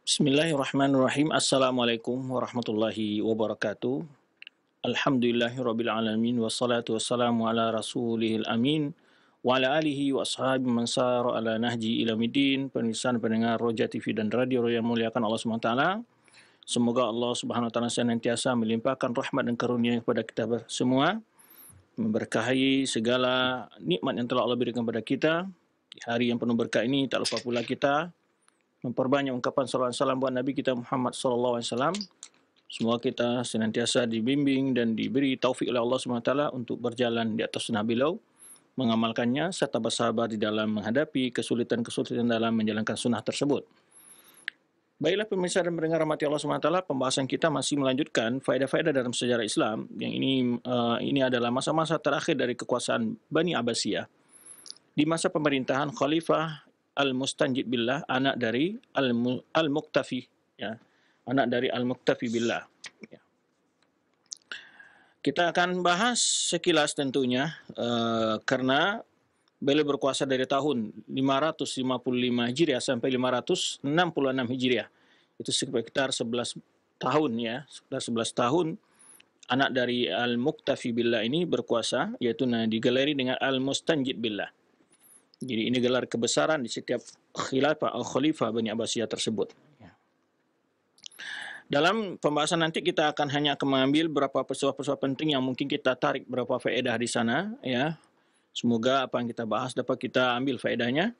Bismillahirrahmanirrahim. Assalamualaikum warahmatullahi wabarakatuh. Alhamdulillahirabbil alamin wassalatu wassalamu ala rasulihil amin wa ala alihi wa ashabi man sara ala nahji ila middin. Pemirsa dan pendengar Roja TV dan Radio yang muliakan Allah Subhanahu wa taala. Semoga Allah Subhanahu wa taala senantiasa melimpahkan rahmat dan karunia kepada kita semua, memberkahi segala nikmat yang telah Allah berikan kepada kita. Di hari yang penuh berkah ini tak lupa pula kita memperbanyak ungkapan salawat salam buat Nabi kita Muhammad SAW. Semua kita senantiasa dibimbing dan diberi taufik oleh Allah SWT untuk berjalan di atas sunnah beliau, mengamalkannya serta bersabar di dalam menghadapi kesulitan-kesulitan dalam menjalankan sunnah tersebut. Baiklah pemirsa dan pendengar rahmati Allah SWT, pembahasan kita masih melanjutkan faedah-faedah dalam sejarah Islam. Yang ini adalah masa-masa terakhir dari kekuasaan Bani Abbasiyah. Di masa pemerintahan Khalifah Al-Mustanjid Billah, anak dari Al-Muqtafi, ya, anak dari Al-Muqtafi Billah. Ya. Kita akan bahas sekilas tentunya, karena beliau berkuasa dari tahun 555 Hijriah sampai 566 Hijriah. Itu sekitar 11 tahun ya, sekitar 11 tahun anak dari Al-Muqtafi Billah ini berkuasa, yaitu digelar dengan Al-Mustanjid Billah. Jadi ini gelar kebesaran di setiap khilafah atau khalifah Bani Abbasiyah tersebut. Dalam pembahasan nanti kita akan mengambil beberapa peristiwa-peristiwa penting yang mungkin kita tarik beberapa faedah di sana, ya. Semoga apa yang kita bahas dapat kita ambil faedahnya,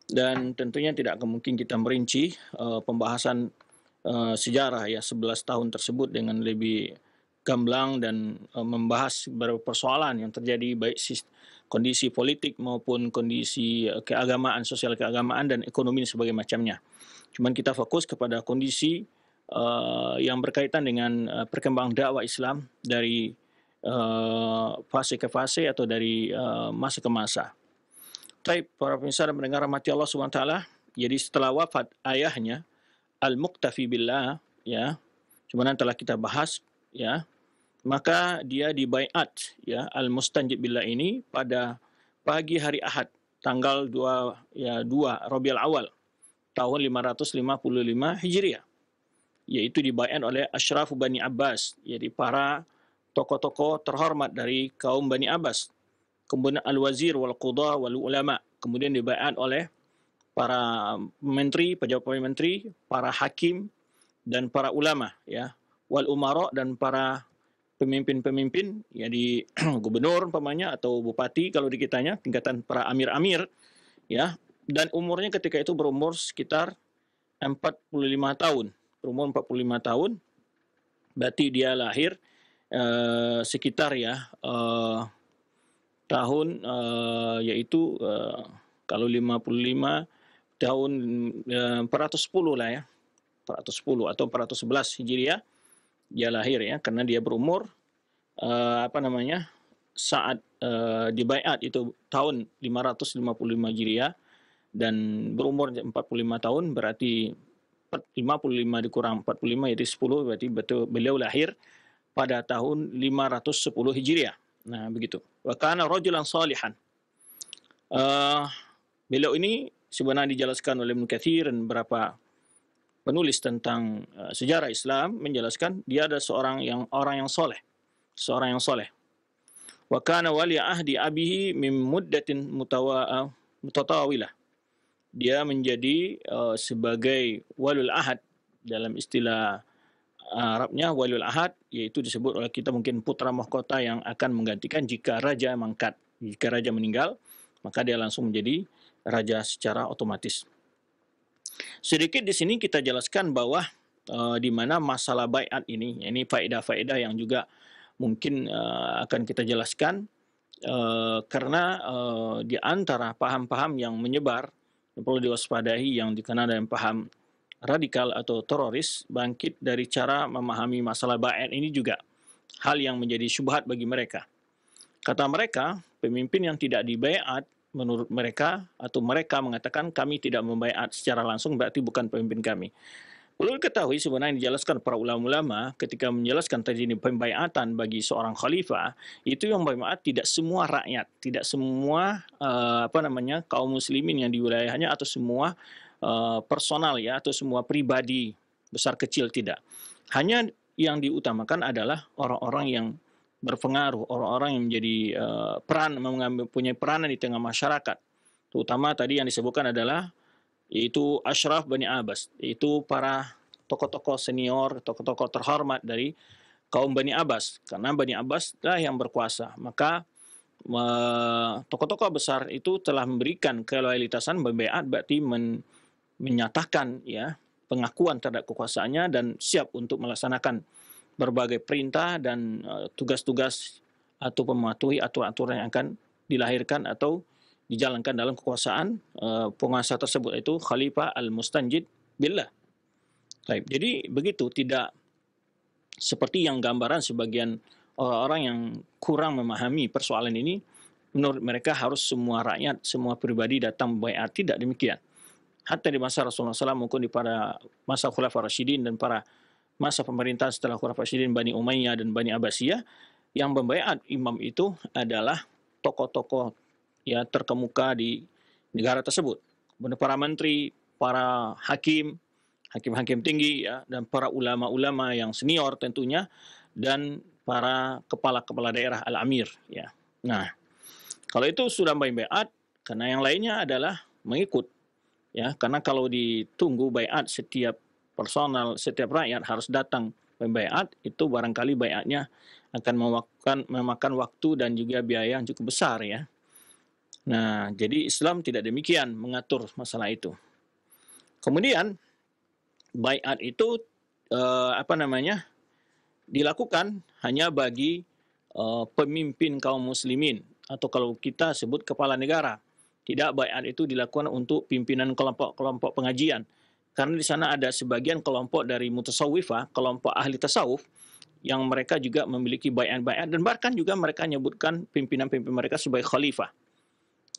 dan tentunya tidak akan mungkin kita merinci pembahasan sejarah ya 11 tahun tersebut dengan lebih gamblang dan membahas beberapa persoalan yang terjadi baik kondisi politik maupun kondisi keagamaan, sosial keagamaan dan ekonomi dan sebagainya macamnya. Cuman kita fokus kepada kondisi yang berkaitan dengan perkembangan dakwah Islam dari fase ke fase atau dari masa ke masa. Baik, para pemirsa dan pendengar rahmati Allah SWT, jadi setelah wafat ayahnya Al-Muqtafi Billah, ya, cuman telah kita bahas, ya, maka dia dibaiat, ya, Al-Mustanjid Billah ini pada pagi hari Ahad tanggal 2 Rabiul Awal tahun 555 Hijriah, yaitu dibaiat oleh Ashraf Bani Abbas, jadi para tokoh-tokoh terhormat dari kaum Bani Abbas, kemudian Al-Wazir wal Qudha wal Ulama, kemudian dibaiat oleh para menteri, pejabat menteri, para hakim dan para ulama, ya, wal umara dan para pemimpin-pemimpin, ya, di gubernur umpamanya atau bupati kalau di kitanya, tingkatan para amir-amir, ya, dan umurnya ketika itu berumur sekitar 45 tahun. Berumur 45 tahun, berarti dia lahir sekitar ya tahun yaitu kalau 55 tahun 410 lah ya, 410 atau 411 Hijriah dia lahir ya, karena dia berumur saat dibaiat itu tahun 555 Hijriah dan berumur 45 tahun, berarti 55 dikurang 45 jadi 10, berarti betul beliau lahir pada tahun 510 Hijriah. Nah, begitu. Wa kana rajulan salihan. Beliau ini sebenarnya dijelaskan oleh Ibnu Katsir dan beberapa penulis tentang sejarah Islam menjelaskan dia adalah orang yang soleh, seorang yang soleh. Wa kana wali ahdi abihi min muddatin mutatawilah. Dia menjadi sebagai walul ahad dalam istilah Arabnya. Walul ahad yaitu disebut oleh kita mungkin putra mahkota yang akan menggantikan jika raja mangkat. Jika raja meninggal, maka dia langsung menjadi raja secara otomatis. Sedikit di sini kita jelaskan bahwa di mana masalah baiat ini faedah-faedah yang juga mungkin akan kita jelaskan, karena di antara paham-paham yang menyebar yang perlu diwaspadai yang dikenal dengan paham radikal atau teroris bangkit dari cara memahami masalah baiat ini juga hal yang menjadi syubhat bagi mereka. Kata mereka, pemimpin yang tidak dibaiat menurut mereka atau mereka mengatakan kami tidak membaiat secara langsung berarti bukan pemimpin kami. Perlu diketahui sebenarnya dijelaskan para ulama-ulama ketika menjelaskan terjadi pembaiatan bagi seorang khalifah, itu yang membaiat tidak semua rakyat, tidak semua kaum muslimin yang di wilayahnya atau semua personal ya, atau semua pribadi besar kecil, tidak. Hanya yang diutamakan adalah orang-orang yang berpengaruh, orang-orang yang menjadi punya peranan di tengah masyarakat. Terutama tadi yang disebutkan adalah yaitu Ashraf Bani Abbas, yaitu para tokoh-tokoh senior, tokoh-tokoh terhormat dari kaum Bani Abbas, karena Bani Abbas lah yang berkuasa. Maka tokoh-tokoh besar itu telah memberikan keloyalitasan, berbeat, berarti menyatakan ya pengakuan terhadap kekuasaannya dan siap untuk melaksanakan berbagai perintah dan tugas-tugas atau mematuhi aturan-aturan yang akan dilahirkan atau dijalankan dalam kekuasaan penguasa tersebut, itu Khalifah Al-Mustanjid Billah. Baik, jadi begitu, tidak seperti yang gambaran sebagian orang-orang yang kurang memahami persoalan ini. Menurut mereka harus semua rakyat, semua pribadi datang baiat. Tidak demikian. Hatta di masa Rasulullah SAW maupun di pada masa Khulafaur Rasyidin dan para masa pemerintahan setelah Khulafaur Rasyidin, Bani Umayyah dan Bani Abbasiyah, yang membaiat imam itu adalah tokoh-tokoh ya terkemuka di negara tersebut. Para menteri, para hakim tinggi ya, dan para ulama-ulama yang senior tentunya, dan para kepala-kepala daerah al-amir ya. Nah, kalau itu sudah baiat, karena yang lainnya adalah mengikut ya, karena kalau ditunggu baiat setiap personal, setiap rakyat harus datang baiat, itu barangkali baiatnya akan memakan waktu dan juga biaya yang cukup besar ya. Nah, jadi Islam tidak demikian mengatur masalah itu. Kemudian baiat itu dilakukan hanya bagi pemimpin kaum muslimin, atau kalau kita sebut kepala negara. Tidak, baiat itu dilakukan untuk pimpinan kelompok-kelompok pengajian. Karena di sana ada sebagian kelompok dari mutasawwifah, kelompok ahli tasawuf, yang mereka juga memiliki baiat-baiat, dan bahkan juga mereka menyebutkan pimpinan-pimpinan mereka sebagai khalifah.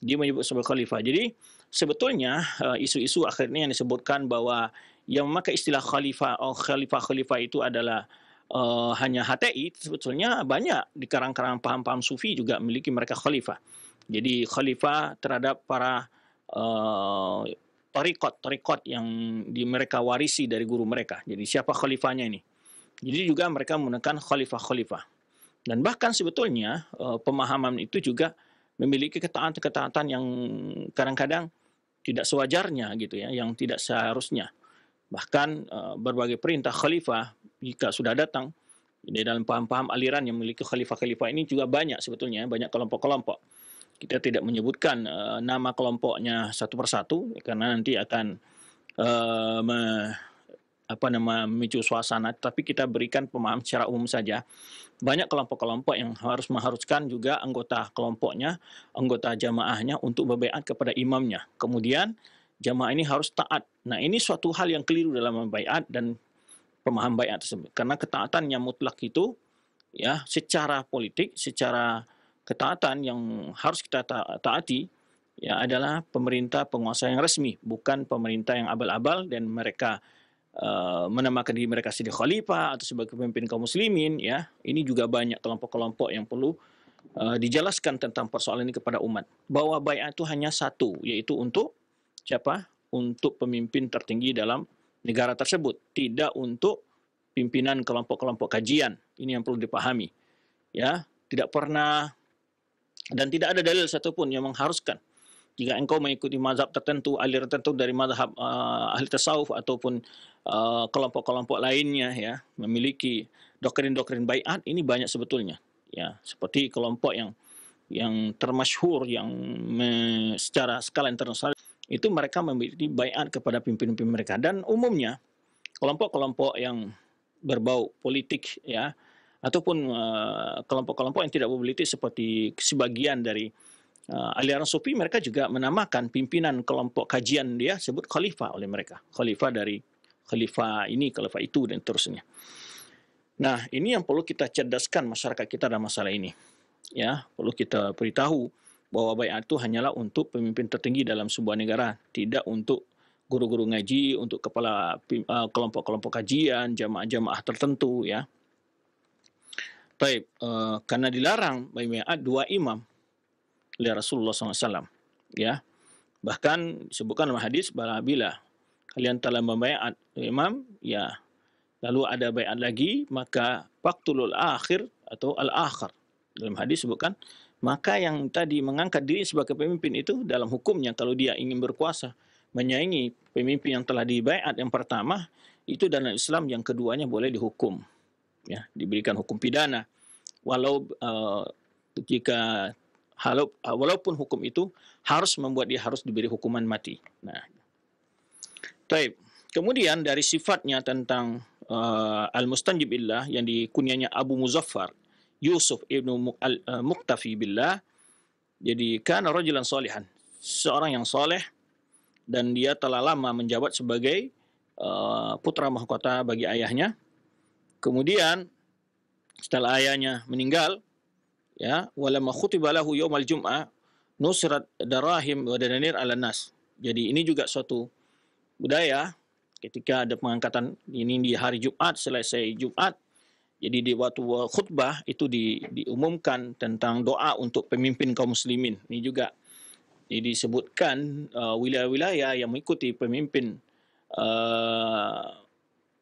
Dia menyebut sebagai khalifah. Jadi sebetulnya isu-isu akhirnya yang disebutkan bahwa yang memakai istilah khalifah itu adalah hanya HTI, sebetulnya banyak di kalangan paham-paham sufi juga memiliki mereka khalifah. Jadi khalifah terhadap para tarikot yang mereka warisi dari guru mereka. Jadi siapa khalifahnya ini? Jadi juga mereka menggunakan khalifah-khalifah. Dan bahkan sebetulnya pemahaman itu juga memiliki ketaatan-ketaatan yang kadang-kadang tidak sewajarnya gitu ya, yang tidak seharusnya. Bahkan berbagai perintah khalifah jika sudah datang di dalam paham-paham aliran yang memiliki khalifah-khalifah ini juga banyak sebetulnya, banyak kelompok-kelompok. Kita tidak menyebutkan nama kelompoknya satu persatu karena nanti akan memicu suasana, tapi kita berikan pemahaman secara umum saja. Banyak kelompok-kelompok yang mengharuskan juga anggota kelompoknya, anggota jamaahnya untuk berbaiat kepada imamnya. Kemudian jamaah ini harus taat. Nah, ini suatu hal yang keliru dalam baiat dan pemahaman baiat tersebut. Karena ketaatan yang mutlak itu ya secara politik, secara ketaatan yang harus kita taati ya adalah pemerintah penguasa yang resmi, bukan pemerintah yang abal-abal dan mereka menamakan diri mereka sebagai khalifah atau sebagai pemimpin kaum muslimin ya. Ini juga banyak kelompok-kelompok yang perlu dijelaskan tentang persoalan ini kepada umat, bahwa baiat itu hanya satu, yaitu untuk siapa? Untuk pemimpin tertinggi dalam negara tersebut, tidak untuk pimpinan kelompok-kelompok kajian. Ini yang perlu dipahami ya. Tidak pernah dan tidak ada dalil satupun yang mengharuskan jika engkau mengikuti mazhab tertentu, aliran tertentu dari mazhab ahli tasawuf ataupun kelompok-kelompok lainnya ya, memiliki doktrin-doktrin baiat. Ini banyak sebetulnya ya, seperti kelompok yang termasyhur yang secara skala internasional itu mereka memiliki baiat kepada pimpinan-pimpinan mereka. Dan umumnya kelompok-kelompok yang berbau politik ya, ataupun kelompok-kelompok yang tidak berpolitik seperti sebagian dari aliran sufi, mereka juga menamakan pimpinan kelompok kajian dia sebut khalifah oleh mereka. Khalifah dari khalifah ini, khalifah itu, dan terusnya. Nah, ini yang perlu kita cerdaskan masyarakat kita dalam masalah ini. Ya, perlu kita beritahu bahwa baiat itu hanyalah untuk pemimpin tertinggi dalam sebuah negara, tidak untuk guru-guru ngaji, untuk kepala kelompok-kelompok kajian, jamaah-jamaah tertentu ya. Baik, karena dilarang baiat dua imam oleh Rasulullah SAW ya. Bahkan disebutkan dalam hadis bila kalian telah membaiat imam, ya, lalu ada baiat lagi, maka faqtulul akhir atau al-akhar. Dalam hadis sebutkan, maka yang tadi mengangkat diri sebagai pemimpin itu dalam hukumnya kalau dia ingin berkuasa menyaingi pemimpin yang telah dibaiat yang pertama, itu dalam Islam yang keduanya boleh dihukum, ya, diberikan hukum pidana, walau jika walaupun hukum itu harus membuat dia harus diberi hukuman mati. Nah, baik. Kemudian dari sifatnya tentang al-mustanjib billah yang dikunyahnya Abu Muzaffar Yusuf ibnu Muqtafi billah, jadi kana rajulan salihan, seorang yang soleh, dan dia telah lama menjabat sebagai putra mahkota bagi ayahnya. Kemudian setelah ayahnya meninggal, ya, walamma khutiba lahu yaumal jum'ah nusrat darahim wa dananir ala nas. Jadi ini juga suatu budaya ketika ada pengangkatan ini di hari Jumat, selesai Jumat, jadi di waktu khutbah itu diumumkan tentang doa untuk pemimpin kaum muslimin. Ini juga disebutkan wilayah-wilayah yang mengikuti pemimpin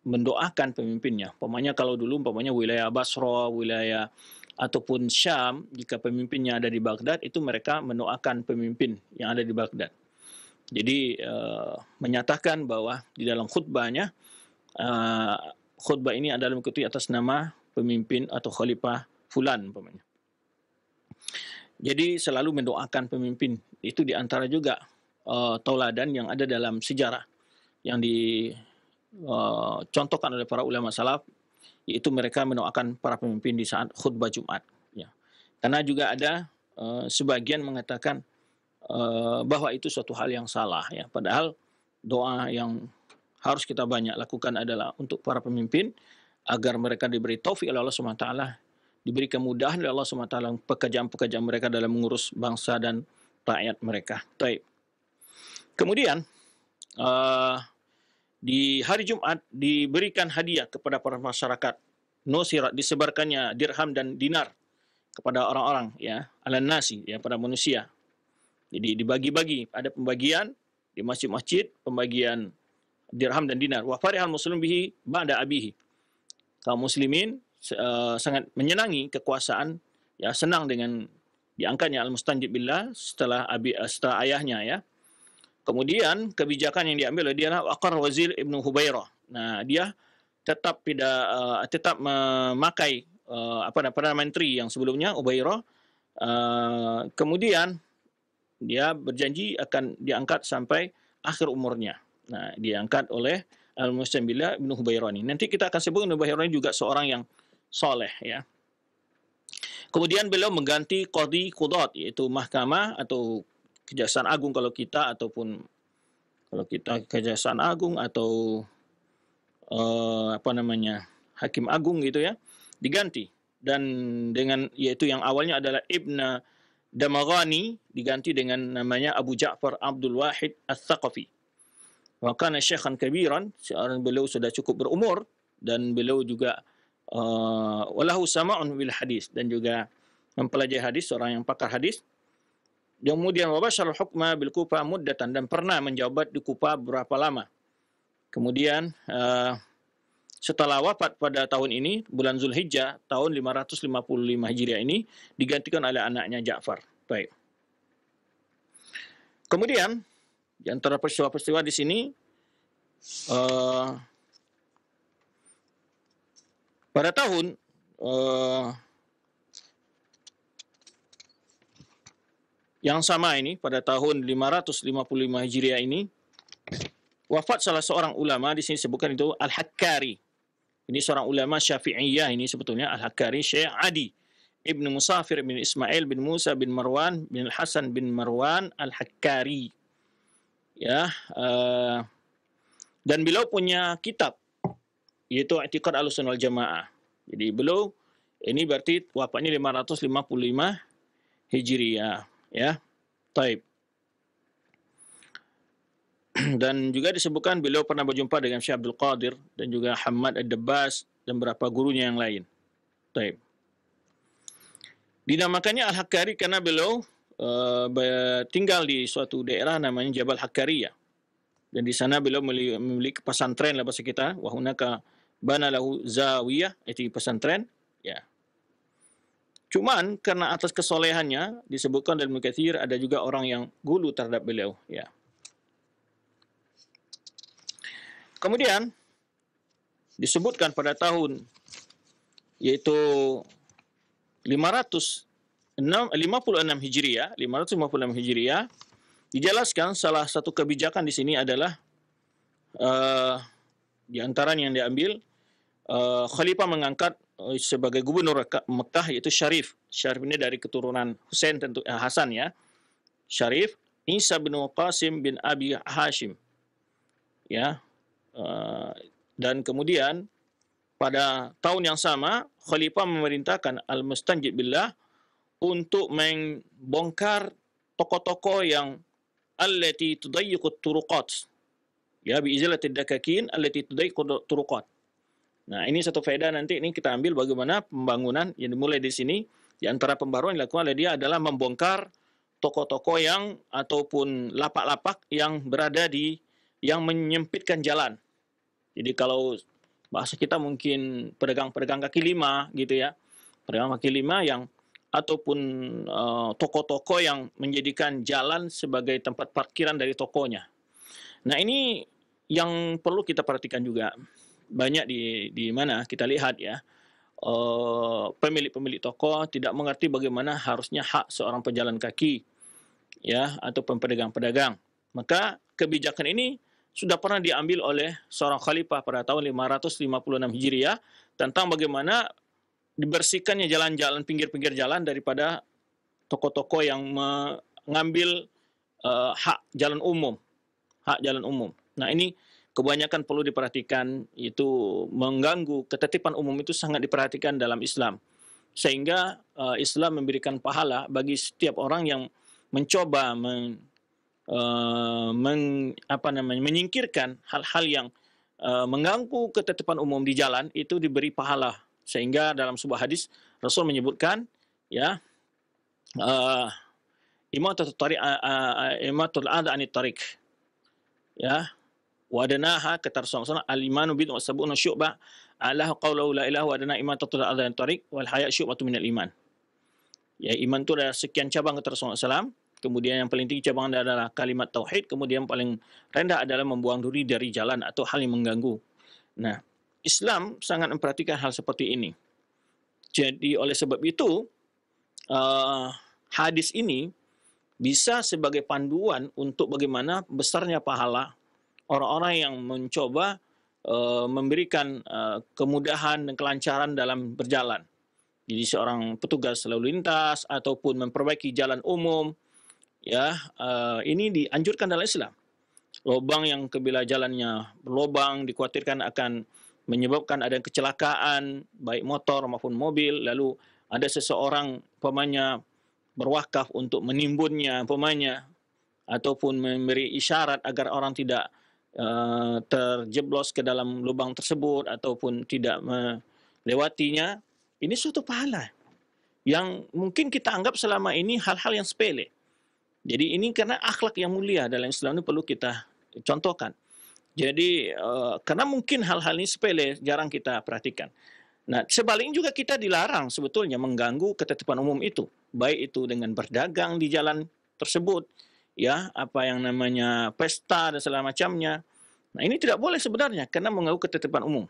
mendoakan pemimpinnya. Umpamanya kalau dulu wilayah Basra, wilayah ataupun Syam, jika pemimpinnya ada di Baghdad, itu mereka mendoakan pemimpin yang ada di Baghdad. Jadi menyatakan bahwa di dalam khutbahnya, khutbah ini adalah mengikuti atas nama pemimpin atau khalifah fulan umpamanya. Jadi selalu mendoakan pemimpin. Itu diantara juga tauladan yang ada dalam sejarah yang dicontohkan oleh para ulama salaf, yaitu mereka mendoakan para pemimpin di saat khutbah Jumat. Ya. Karena juga ada sebagian mengatakan bahwa itu suatu hal yang salah. Ya. Padahal doa yang harus kita banyak lakukan adalah untuk para pemimpin, agar mereka diberi taufik oleh Allah SWT, diberi kemudahan oleh Allah SWT pekerjaan-pekerjaan mereka dalam mengurus bangsa dan rakyat mereka. Baik. Kemudian di hari Jumat diberikan hadiah kepada para masyarakat, nusirat, disebarkannya dirham dan dinar kepada orang-orang, ya, ala nasi, ya, pada manusia. Jadi dibagi-bagi, ada pembagian di masjid-masjid, pembagian dirham dan dinar. Wa farihal muslim bihi ba'da abihi. Kaum muslimin sangat menyenangi kekuasaan, ya, senang dengan diangkatnya al-mustanjib billah setelah ayahnya, ya. Kemudian kebijakan yang diambil oleh dia adalah waqar wazir Ibnu Hubairah. Nah, dia tetap memakai Perdana Menteri yang sebelumnya Hubairah. Kemudian dia berjanji akan diangkat sampai akhir umurnya. Nah, diangkat oleh al-mustanjib billah Ibnu Hubairah ini. Nanti kita akan sebut Ibnu Hubairah ini juga seorang yang soleh, ya. Kemudian beliau mengganti qadhi qudat, yaitu mahkamah atau Kejaksaan Agung kalau kita, ataupun kalau kita Kejaksaan Agung atau Hakim Agung gitu, ya, diganti, dan dengan yaitu yang awalnya adalah Ibn Damaghani diganti dengan namanya Abu Ja'far Abdul Wahid Al-Thaqafi. Wa kana syaikhan kabiran, seorang beliau sudah cukup berumur, dan beliau juga walahu sama'un bil hadis, dan juga mempelajari hadis, seorang yang pakar hadis. Kemudian wabashar hukma bil Kufah muddatan, dan pernah menjabat di Kufah berapa lama. Kemudian setelah wafat pada tahun ini, bulan Zulhijjah tahun 555 Hijriah ini, digantikan oleh anaknya Ja'far. Baik. Kemudian di antara peristiwa-peristiwa di sini, pada tahun yang sama ini, pada tahun 555 Hijriah ini, wafat salah seorang ulama, di sini sebutkan itu Al-Hakkari. Ini seorang ulama Syafi'iyah ini sebetulnya, Al-Hakkari, Syekh Adi Ibn Musafir bin Ismail bin Musa bin Marwan bin Hasan bin Marwan Al-Hakkari. Ya, dan beliau punya kitab, yaitu I'tiqad Ahlussunnah wal Jamaah. Jadi beliau ini berarti wafatnya 555 Hijriah, ya. Taib. Dan juga disebutkan beliau pernah berjumpa dengan Syekh Abdul Qadir dan juga Hamad Ad-Dabbas dan beberapa gurunya yang lain. Taib. Dinamakannya Al-Hakkari karena beliau tinggal di suatu daerah namanya Jabal Hakkariyah. Dan di sana beliau memiliki pesantren lah bahasa kita, wa hunaka bana lahu zawiyah, itu pesantren, ya. Cuman karena atas kesolehannya disebutkan dalam Ibnu Katsir ada juga orang yang gulu terhadap beliau, ya. Kemudian disebutkan pada tahun yaitu 556 Hijriah, 556 Hijriah, dijelaskan salah satu kebijakan di sini adalah di antaranya yang diambil, Khalifah mengangkat sebagai gubernur Mekah yaitu Syarif. Syarif ini dari keturunan Husain tentu Hasan, ya. Syarif Isa bin Qasim bin Abi Hashim, ya. Dan kemudian pada tahun yang sama Khalifah memerintahkan Al-Mustanjid Billah untuk membongkar toko-toko yang allati tudayyiqut turuqat, ya, biizalatil dakakin allati tudayyiqut turuqat. Nah, ini satu faedah nanti ini kita ambil bagaimana pembangunan yang dimulai di sini. Di antara pembaruan yang dilakukan oleh dia adalah membongkar toko-toko yang ataupun lapak-lapak yang berada di yang menyempitkan jalan. Jadi kalau bahasa kita mungkin pedagang-pedagang kaki lima gitu, ya. Pedagang kaki lima yang ataupun toko-toko yang menjadikan jalan sebagai tempat parkiran dari tokonya. Nah, ini yang perlu kita perhatikan juga. Banyak di mana kita lihat, ya, pemilik-pemilik toko tidak mengerti bagaimana harusnya hak seorang pejalan kaki, ya, atau pedagang-pedagang. Maka kebijakan ini sudah pernah diambil oleh seorang khalifah pada tahun 556 Hijriah tentang bagaimana dibersihkannya jalan-jalan, pinggir-pinggir jalan daripada toko-toko yang mengambil hak jalan umum. Nah, ini kebanyakan perlu diperhatikan, itu mengganggu ketertiban umum itu sangat diperhatikan dalam Islam. Sehingga Islam memberikan pahala bagi setiap orang yang mencoba menyingkirkan hal-hal yang mengganggu ketertiban umum di jalan, itu diberi pahala. Sehingga dalam sebuah hadis Rasul menyebutkan, ya, imatatul adha anit tariq, ya, wadanaha, kata Rasulullah SAW, al-imanu bid'un wa sab'una syu'bah, ala qawlu la ilaha wa adana imatatul adha anit tariq wal haya' syu'batu minal iman. Ya, iman itu ada sekian cabang, kata Rasulullah SAW. Kemudian yang paling tinggi cabang adalah kalimat tauhid, kemudian paling rendah adalah membuang diri dari jalan atau hal yang mengganggu. Nah, Islam sangat memperhatikan hal seperti ini. Jadi oleh sebab itu hadis ini bisa sebagai panduan untuk bagaimana besarnya pahala orang-orang yang mencoba memberikan kemudahan dan kelancaran dalam berjalan. Jadi seorang petugas lalu lintas ataupun memperbaiki jalan umum, ya, ini dianjurkan dalam Islam. Lubang yang kebila jalannya berlubang dikhawatirkan akan menyebabkan ada kecelakaan baik motor maupun mobil, lalu ada seseorang umpamanya berwakaf untuk menimbunnya umpamanya, ataupun memberi isyarat agar orang tidak terjeblos ke dalam lubang tersebut ataupun tidak melewatinya. Ini suatu pahala yang mungkin kita anggap selama ini hal-hal yang sepele. Jadi ini karena akhlak yang mulia dalam Islam ini perlu kita contohkan. Jadi karena mungkin hal-hal ini sepele, jarang kita perhatikan. Nah, sebaliknya juga kita dilarang sebetulnya mengganggu ketertiban umum itu, baik itu dengan berdagang di jalan tersebut, ya, apa yang namanya pesta dan segala macamnya. Nah, ini tidak boleh sebenarnya karena mengganggu ketertiban umum.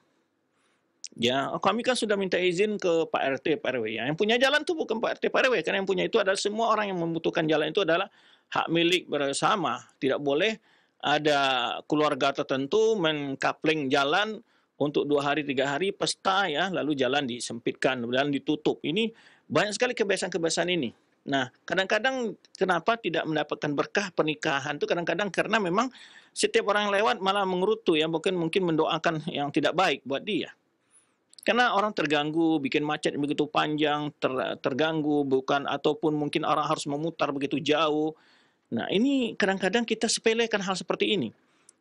Ya, kami kan sudah minta izin ke Pak RT, Pak RW. Yang punya jalan itu bukan Pak RT, Pak RW, karena yang punya itu adalah semua orang yang membutuhkan jalan itu adalah hak milik bersama. Tidak boleh ada keluarga tertentu mengkapling jalan untuk 2 hari 3 hari pesta, ya, lalu jalan disempitkan, jalan ditutup. Ini banyak sekali kebiasaan-kebiasaan ini. Nah, kadang-kadang kenapa tidak mendapatkan berkah pernikahan itu kadang-kadang karena memang setiap orang yang lewat malah mengerutu, ya, mungkin mendoakan yang tidak baik buat dia. Karena orang terganggu, bikin macet begitu panjang, terganggu, bukan, ataupun mungkin orang harus memutar begitu jauh. Nah, ini kadang-kadang kita sepelekan hal seperti ini.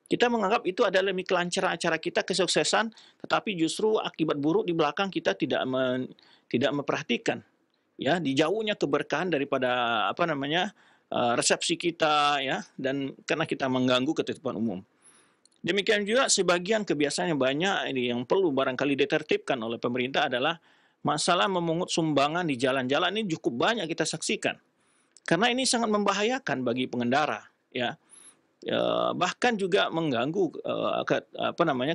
Kita menganggap itu adalah demi kelancaran acara kita, kesuksesan, tetapi justru akibat buruk di belakang kita tidak memperhatikan, ya, dijauhnya keberkahan daripada resepsi kita, ya, dan karena kita mengganggu ketertiban umum. Demikian juga sebagian kebiasaan yang banyak ini yang perlu barangkali ditertibkan oleh pemerintah adalah masalah memungut sumbangan di jalan-jalan. Ini cukup banyak kita saksikan. Karena ini sangat membahayakan bagi pengendara, ya. Bahkan juga mengganggu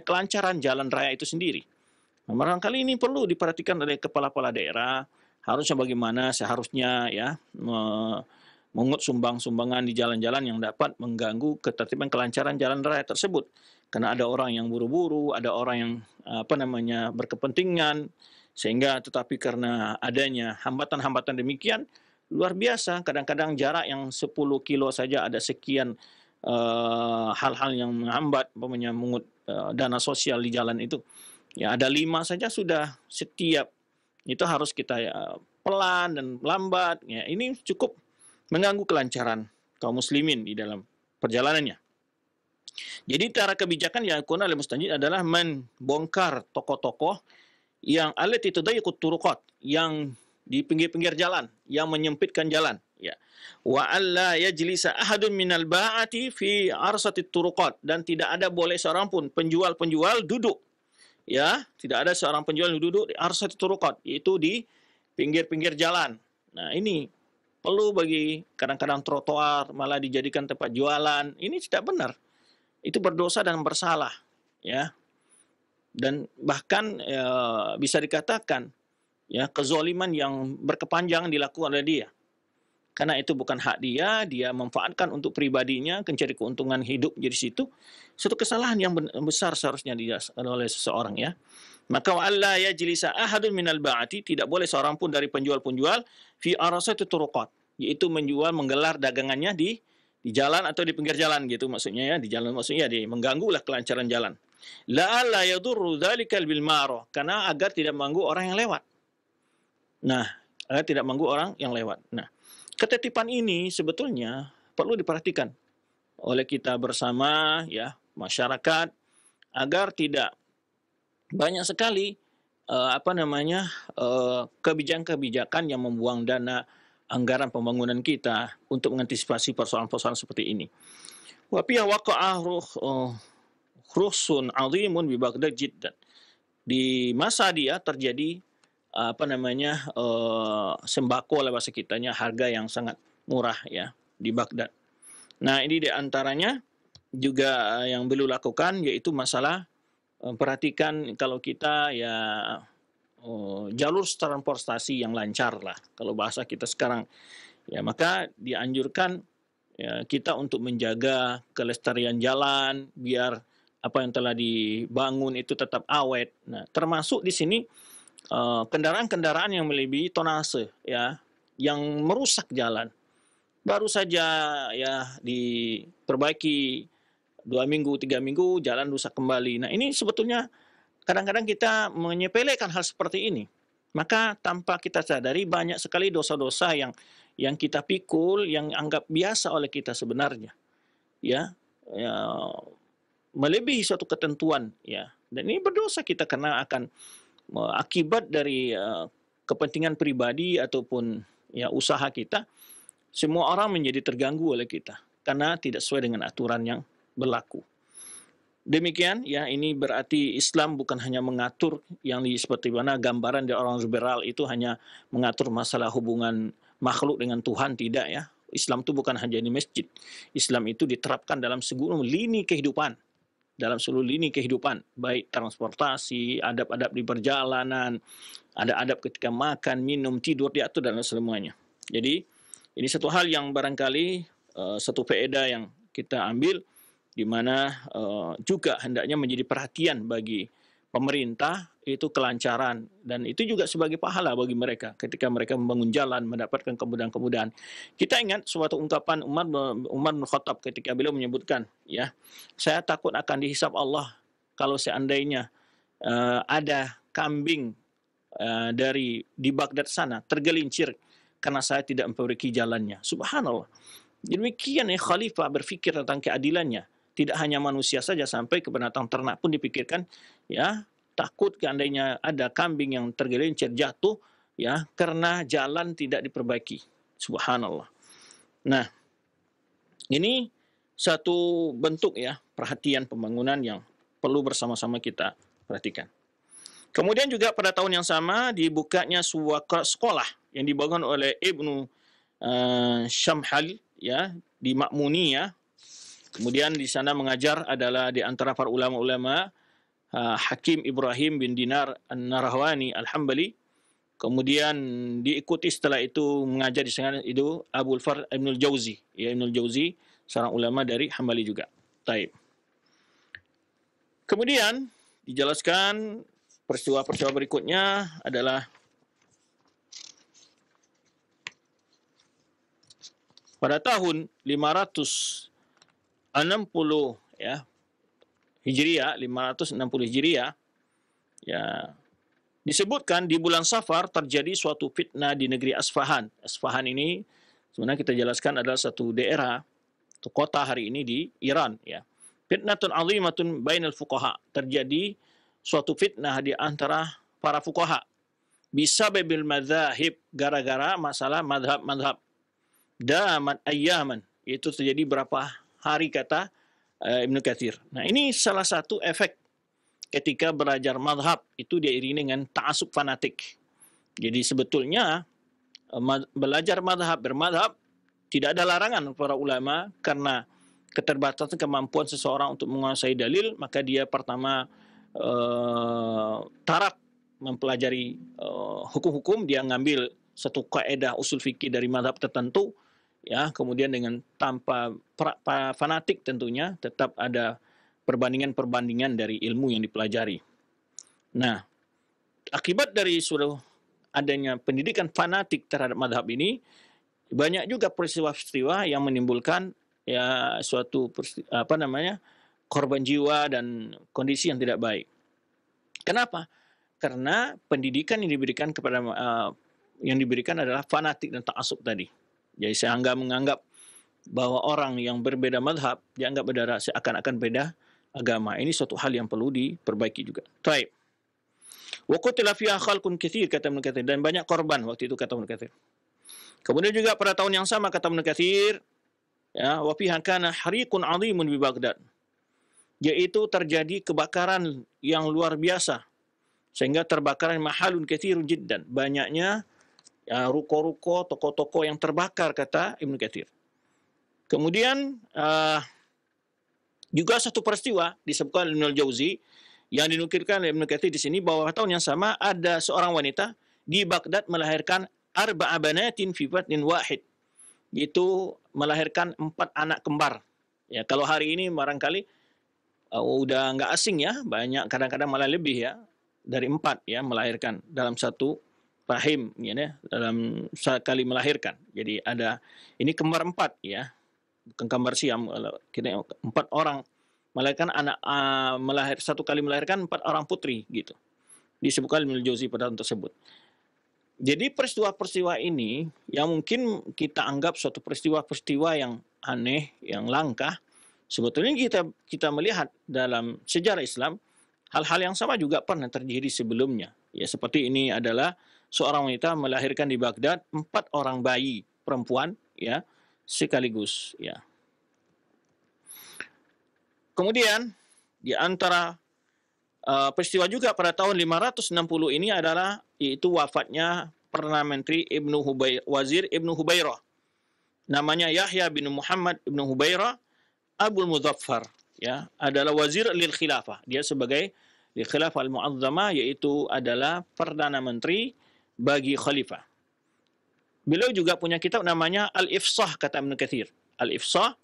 kelancaran jalan raya itu sendiri. Nah, barangkali ini perlu diperhatikan oleh kepala-kepala daerah, harusnya bagaimana seharusnya ya mengut sumbangan di jalan-jalan yang dapat mengganggu ketertiban kelancaran jalan raya tersebut. Karena ada orang yang buru-buru, ada orang yang berkepentingan, sehingga tetapi karena adanya hambatan-hambatan demikian, luar biasa. Kadang-kadang jarak yang 10 kilo saja ada sekian hal-hal yang menghambat, mengut dana sosial di jalan itu. Ya, ada 5 saja sudah setiap itu harus kita pelan dan lambat. Ya, ini cukup mengganggu kelancaran kaum muslimin di dalam perjalanannya. Jadi cara kebijakan yang dilakukan oleh Mustajid adalah membongkar toko-toko yang allati tudayyiqut turuqat, yang di pinggir-pinggir jalan, yang menyempitkan jalan, ya. Wa alla yajlisa ahadun minal ba'ati fi arsatit turuqat, dan tidak ada boleh seorang pun penjual-penjual duduk, ya, tidak ada seorang penjual yang duduk di arsatit turuqat, yaitu di pinggir-pinggir jalan. Nah, ini perlu bagi kadang-kadang trotoar malah dijadikan tempat jualan. Ini tidak benar. Itu berdosa dan bersalah, ya. Dan bahkan bisa dikatakan ya kezaliman yang berkepanjangan dilakukan oleh dia. Karena itu bukan hak dia, dia memanfaatkan untuk pribadinya, mencari keuntungan hidup di situ. Suatu kesalahan yang besar seharusnya dilakukan oleh seseorang, ya. Maka wa alla yajlisa ahadun minal ba'ati, tidak boleh seorang pun dari penjual-penjual fi arasati turuqat, yaitu menggelar dagangannya di jalan atau di pinggir jalan gitu maksudnya, ya. Di jalan maksudnya mengganggulah kelancaran jalan. La'alla yadurru dzalikal bil ma'ruf, karena agar tidak mengganggu orang yang lewat. Nah, agar tidak mengganggu orang yang lewat. Nah, ketertiban ini sebetulnya perlu diperhatikan oleh kita bersama, ya, masyarakat, agar tidak banyak sekali kebijakan-kebijakan yang membuang dana anggaran pembangunan kita untuk mengantisipasi persoalan-persoalan seperti ini. Wa fiha waqa'a rusun 'azimun bi Baghdad jiddan. Di masa dia terjadi sembako lah bahasa kitanya, harga yang sangat murah, ya, di Baghdad. Nah, ini di antaranya juga yang beliau lakukan yaitu masalah perhatikan kalau kita ya jalur transportasi yang lancar lah kalau bahasa kita sekarang, ya, maka dianjurkan ya, kita untuk menjaga kelestarian jalan biar apa yang telah dibangun itu tetap awet. Nah, termasuk di sini kendaraan-kendaraan yang melebihi tonase, ya, yang merusak jalan. Baru saja ya diperbaiki 2 minggu, 3 minggu, jalan rusak kembali. Nah, ini sebetulnya kadang-kadang kita menyepelekan hal seperti ini. Maka tanpa kita sadari banyak sekali dosa-dosa yang kita pikul, yang anggap biasa oleh kita sebenarnya. Ya, melebihi suatu ketentuan, ya. Dan ini berdosa kita karena akan akibat dari kepentingan pribadi ataupun ya usaha kita, semua orang menjadi terganggu oleh kita karena tidak sesuai dengan aturan yang berlaku. Demikian, ya, ini berarti Islam bukan hanya mengatur yang seperti mana gambaran dari orang liberal itu hanya mengatur masalah hubungan makhluk dengan Tuhan, tidak, ya. Islam itu bukan hanya di masjid. Islam itu diterapkan dalam seluruh lini kehidupan. Dalam seluruh lini kehidupan, baik transportasi, adab-adab di perjalanan, ada adab ketika makan, minum, tidur, diatur dan semuanya. Jadi ini satu hal yang barangkali satu faedah yang kita ambil, di mana juga hendaknya menjadi perhatian bagi pemerintah itu kelancaran, dan itu juga sebagai pahala bagi mereka ketika mereka membangun jalan, mendapatkan kemudahan-kemudahan. Kita ingat suatu ungkapan Umar bin Khattab ketika beliau menyebutkan, ya, saya takut akan dihisab Allah kalau seandainya ada kambing di Baghdad sana tergelincir karena saya tidak memperbaiki jalannya. Subhanallah. Demikian ya khalifah berpikir tentang keadilannya. Tidak hanya manusia saja, sampai ke binatang ternak pun dipikirkan, ya. Takut seandainya ada kambing yang tergelincir jatuh, ya, karena jalan tidak diperbaiki. Subhanallah. Nah, ini satu bentuk, ya, perhatian pembangunan yang perlu bersama-sama kita perhatikan. Kemudian juga pada tahun yang sama dibukanya sebuah sekolah yang dibangun oleh Ibnu Syamhal ya di Ma'muniyah. Kemudian di sana mengajar adalah di antara para ulama-ulama Hakim Ibrahim bin Dinar An-Narahwani Al-Hambali. Kemudian diikuti setelah itu mengajar di sana itu Abul Fard Ibnul Jauzi, ya Ibnul Jauzi seorang ulama dari Hambali juga. Taib. Kemudian dijelaskan peristiwa-peristiwa berikutnya adalah pada tahun 560 ya Hijriah, 560 Hijriah ya disebutkan di bulan Safar terjadi suatu fitnah di negeri Asfahan. Asfahan ini sebenarnya kita jelaskan adalah satu daerah atau kota hari ini di Iran ya. Fitnatun azimatun bainal fuqaha. Terjadi suatu fitnah di antara para fuqaha. Bisa bil madzahib gara-gara masalah madhab-madhab. Damat ayyaman. Itu terjadi berapa hari kata Ibnu Katsir. Nah, ini salah satu efek ketika belajar madhab itu diiringi dengan ta'asub fanatik. Jadi sebetulnya belajar madhab, bermadhab tidak ada larangan para ulama karena keterbatasan kemampuan seseorang untuk menguasai dalil, maka dia pertama taraf mempelajari hukum-hukum, dia ngambil satu kaidah usul fikih dari madhab tertentu, ya kemudian dengan tanpa fanatik tentunya tetap ada perbandingan-perbandingan dari ilmu yang dipelajari. Nah, akibat dari sudah adanya pendidikan fanatik terhadap madhab ini, banyak juga peristiwa-peristiwa yang menimbulkan ya suatu korban jiwa dan kondisi yang tidak baik. Kenapa? Karena pendidikan yang diberikan kepada adalah fanatik dan ta'assub tadi. Jadi saya menganggap bahwa orang yang berbeda madhab dianggap seakan-akan beda agama. Ini suatu hal yang perlu diperbaiki juga. Baik. Wa qutila fiha khalqun katsir kata Ibnu Katsir, dan banyak korban waktu itu kata Ibnu Katsir. Kemudian juga pada tahun yang sama kata Ibnu Katsir, ya, wa fiha kana hariqun 'azimun bi Baghdad. Yaitu terjadi kebakaran yang luar biasa sehingga terbakaran mahalun katsirun jiddan. Banyaknya ya, ruko-ruko, toko-toko yang terbakar kata Ibnu Katsir. Kemudian juga satu peristiwa disebutkan Ibnul Jauzi yang dinukilkan oleh Ibnu Katsir di sini bahwa tahun yang sama ada seorang wanita di Baghdad melahirkan arba'a banatin fi batnin wahid. Itu melahirkan 4 anak kembar. Ya, kalau hari ini barangkali udah nggak asing ya, banyak kadang-kadang malah lebih ya dari 4 ya melahirkan dalam satu rahim ya, dalam sekali melahirkan. Jadi ada ini kembar 4 ya. Bukan kembar siam, kita 4 orang melahirkan anak satu kali melahirkan 4 orang putri gitu. Disebutkan Ibnul Jauzi pada tahun tersebut. Jadi peristiwa-peristiwa ini yang mungkin kita anggap suatu peristiwa-peristiwa yang aneh, yang langka, sebetulnya kita melihat dalam sejarah Islam hal-hal yang sama juga pernah terjadi sebelumnya. Ya seperti ini adalah seorang wanita melahirkan di Baghdad 4 orang bayi perempuan ya sekaligus ya. Kemudian di antara peristiwa juga pada tahun 560 ini adalah yaitu wafatnya Perdana Menteri Wazir Ibnu Hubairah. Namanya Yahya bin Muhammad Ibnu Hubairah Abul Muzaffar ya, adalah wazir lil khilafah. Dia sebagai lil khilafah al-mu'azzamah, yaitu adalah Perdana Menteri bagi khalifah. Beliau juga punya kitab namanya Al-Ifsah kata Ibnu Katsir. Al-Ifsah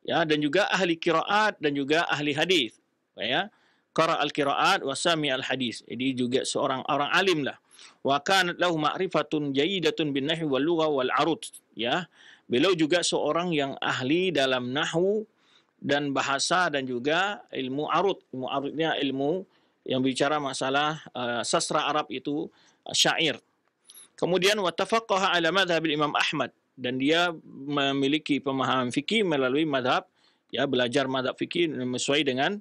ya, dan juga ahli qiraat dan juga ahli hadis ya. Qara al-qiraat wa sami al-hadis. Jadi juga seorang orang alim lah. Wa kanat lahu ma'rifatun jayidatun bin nahwi wal lugha wal arud ya. Beliau juga seorang yang ahli dalam nahwu dan bahasa dan juga ilmu arud. Ilmu arudnya ilmu yang bicara masalah sastra Arab itu syair. Kemudian wattafaqaha ala madhhab Imam Ahmad, dan dia memiliki pemahaman fikih melalui madhab ya, belajar madhab fikih sesuai dengan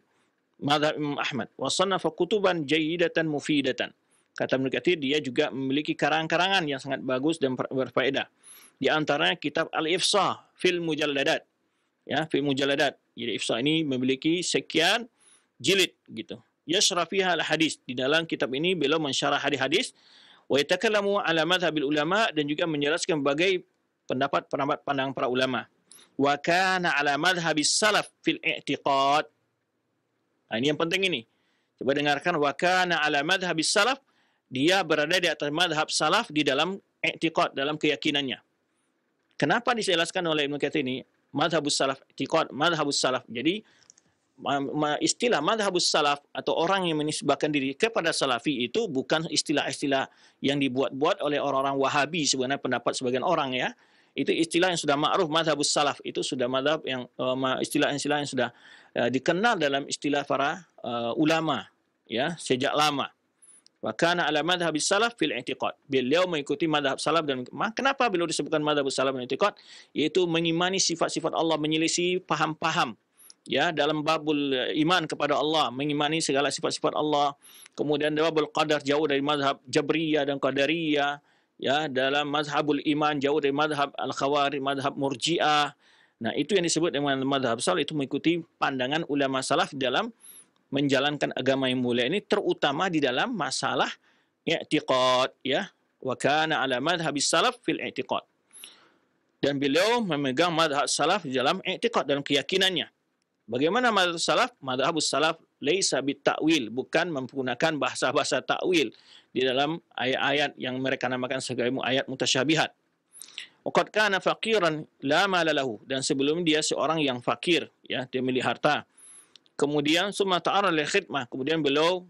madhab Imam Ahmad. Wa sannafa kutuban jayyidatan mufidatan. Kata Ibnu Katsir, dia juga memiliki karangan-karangan yang sangat bagus dan berfaedah. Di antaranya kitab Al-Ifsah fil Mujalladat. Ya, fil Mujalladat Jadi ifsah ini memiliki sekian jilid gitu. Yashrah fiha al-hadis. Di dalam kitab ini beliau mensyarah hadis-hadis wa yatakallamu ala madhhabil ulama dan juga menjelaskan berbagai pendapat-pendapat pandang para ulama. Wa kana ala madhhabis salaf fil i'tiqad. Nah, ini yang penting ini. Coba dengarkan wa kana ala madhhabis salaf, dia berada di atas madhab salaf di dalam i'tiqad, dalam keyakinannya. Kenapa dijelaskan oleh Ibnu Katsir ini madhabus salaf i'tiqad, madhabus salaf. Jadi istilah madhabus salaf atau orang yang menisbahkan diri kepada salafi itu bukan istilah-istilah yang dibuat-buat oleh orang-orang Wahabi sebenarnya pendapat sebagian orang ya. Itu istilah yang sudah ma'ruf madhabus salaf, itu sudah madhab yang istilah-istilah yang sudah dikenal dalam istilah para ulama ya sejak lama. Wa kana ala madhhabis salaf fil i'tiqad. Beliau mengikuti madhab salaf dan kenapa beliau disebutkan madhabus salaf fil i'tiqad? Yaitu mengimani sifat-sifat Allah, menyelisih paham-paham ya dalam babul iman kepada Allah, mengimani segala sifat-sifat Allah. Kemudian babul qadar, jauh dari mazhab Jabriyah dan Qadariyah ya, dalam mazhabul iman jauh dari mazhab al-Khawarij, mazhab Murji'ah. Nah, itu yang disebut dengan mazhab salaf, itu mengikuti pandangan ulama salaf dalam menjalankan agama yang mulia ini, terutama di dalam masalah i'tiqad ya. Wa kana ala madhhabis salaf fil i'tiqad. Dan beliau memegang madhab salaf di dalam i'tiqad, dalam keyakinannya. Bagaimana madhab salaf? Madhabus salaf laisa bit-ta'wil, bukan menggunakan bahasa-bahasa ta'wil di dalam ayat-ayat yang mereka namakan sebagai ayat mutasyabihat. Waqad kana faqiran la mala lahu, dan sebelum dia seorang yang fakir ya, dia milik harta. Kemudian summa ta'arra lil khidmah, kemudian beliau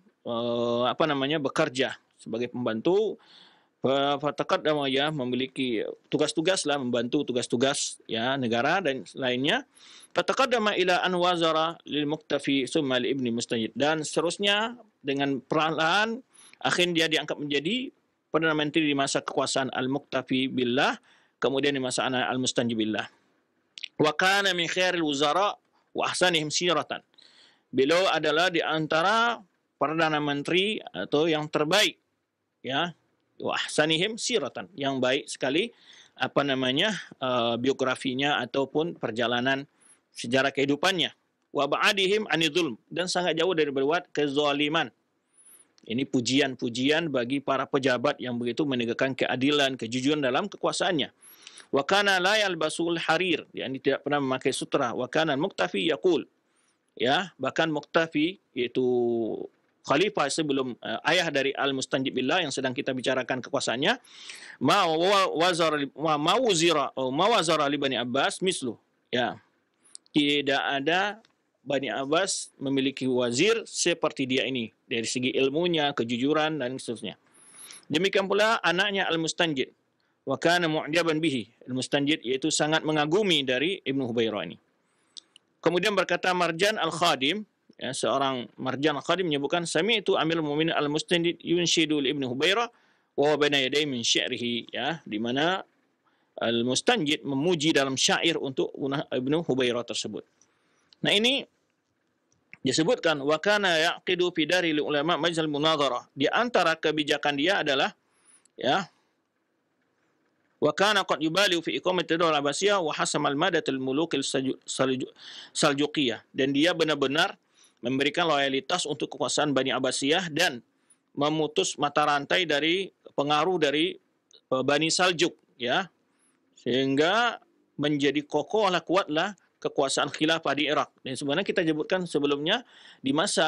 bekerja sebagai pembantu. Fataqaddama ya, memiliki tugas-tugas lah, membantu tugas-tugas ya negara dan lainnya. Fataqaddama ila an wazara lil muktafi summa li ibni mustajid, dan seterusnya dengan perlahan akhirnya dia diangkat menjadi Perdana Menteri di masa kekuasaan al-muktafi billah, kemudian di masa al-mustajib billah. Wa kana min khairil wuzara wa ahsanihim siratan. Beliau adalah di antara Perdana Menteri atau yang terbaik ya, wa ahsanihim siratan, yang baik sekali biografinya ataupun perjalanan sejarah kehidupannya. Wa ba'adihim anidulm, dan sangat jauh dari berbuat kezaliman. Ini pujian-pujian bagi para pejabat yang begitu menegakkan keadilan, kejujuran dalam kekuasaannya. Wa kana la yalbasul harir, yakni tidak pernah memakai sutra. Wa kana muktafi yaqul, ya, bahkan muktafi yaitu khalifah sebelum ayah dari al-mustanjib billah yang sedang kita bicarakan kekuasaannya, ma wazara li Bani Abbas mislu, ya, tidak ada Bani Abbas memiliki wazir seperti dia ini dari segi ilmunya, kejujuran dan seterusnya. Demikian pula anaknya al-mustanjid, wa kana mu'jaban bihi, al-mustanjid yaitu sangat mengagumi dari Ibnu Hubairah ini. Kemudian berkata Marjan al-Khadim, ya, seorang Marjan al-Khadim menyebutkan sami'tu Amirul Mukminin al-Mustanjid yunshidu li Ibnu Hubairah wa huwa baina yaday min syi'rihi, ya, di mana al-Mustanjid memuji dalam syair untuk Ibnu Hubairah tersebut. Nah, ini disebutkan wa kana yaqidu fi daril ulama majlis munadharah. Di antara kebijakan dia adalah ya, wa kana qad yubaliu fi iqamati ad-dawlah al-Abbasiyah wa hasama al-madat al-muluk al-Saljuqiyah, dan dia benar-benar memberikan loyalitas untuk kekuasaan Bani Abbasiyah dan memutus mata rantai dari pengaruh dari Bani Saljuk ya, sehingga menjadi kokohlah, kuatlah kekuasaan khilafah di Irak. Dan sebenarnya kita sebutkan sebelumnya di masa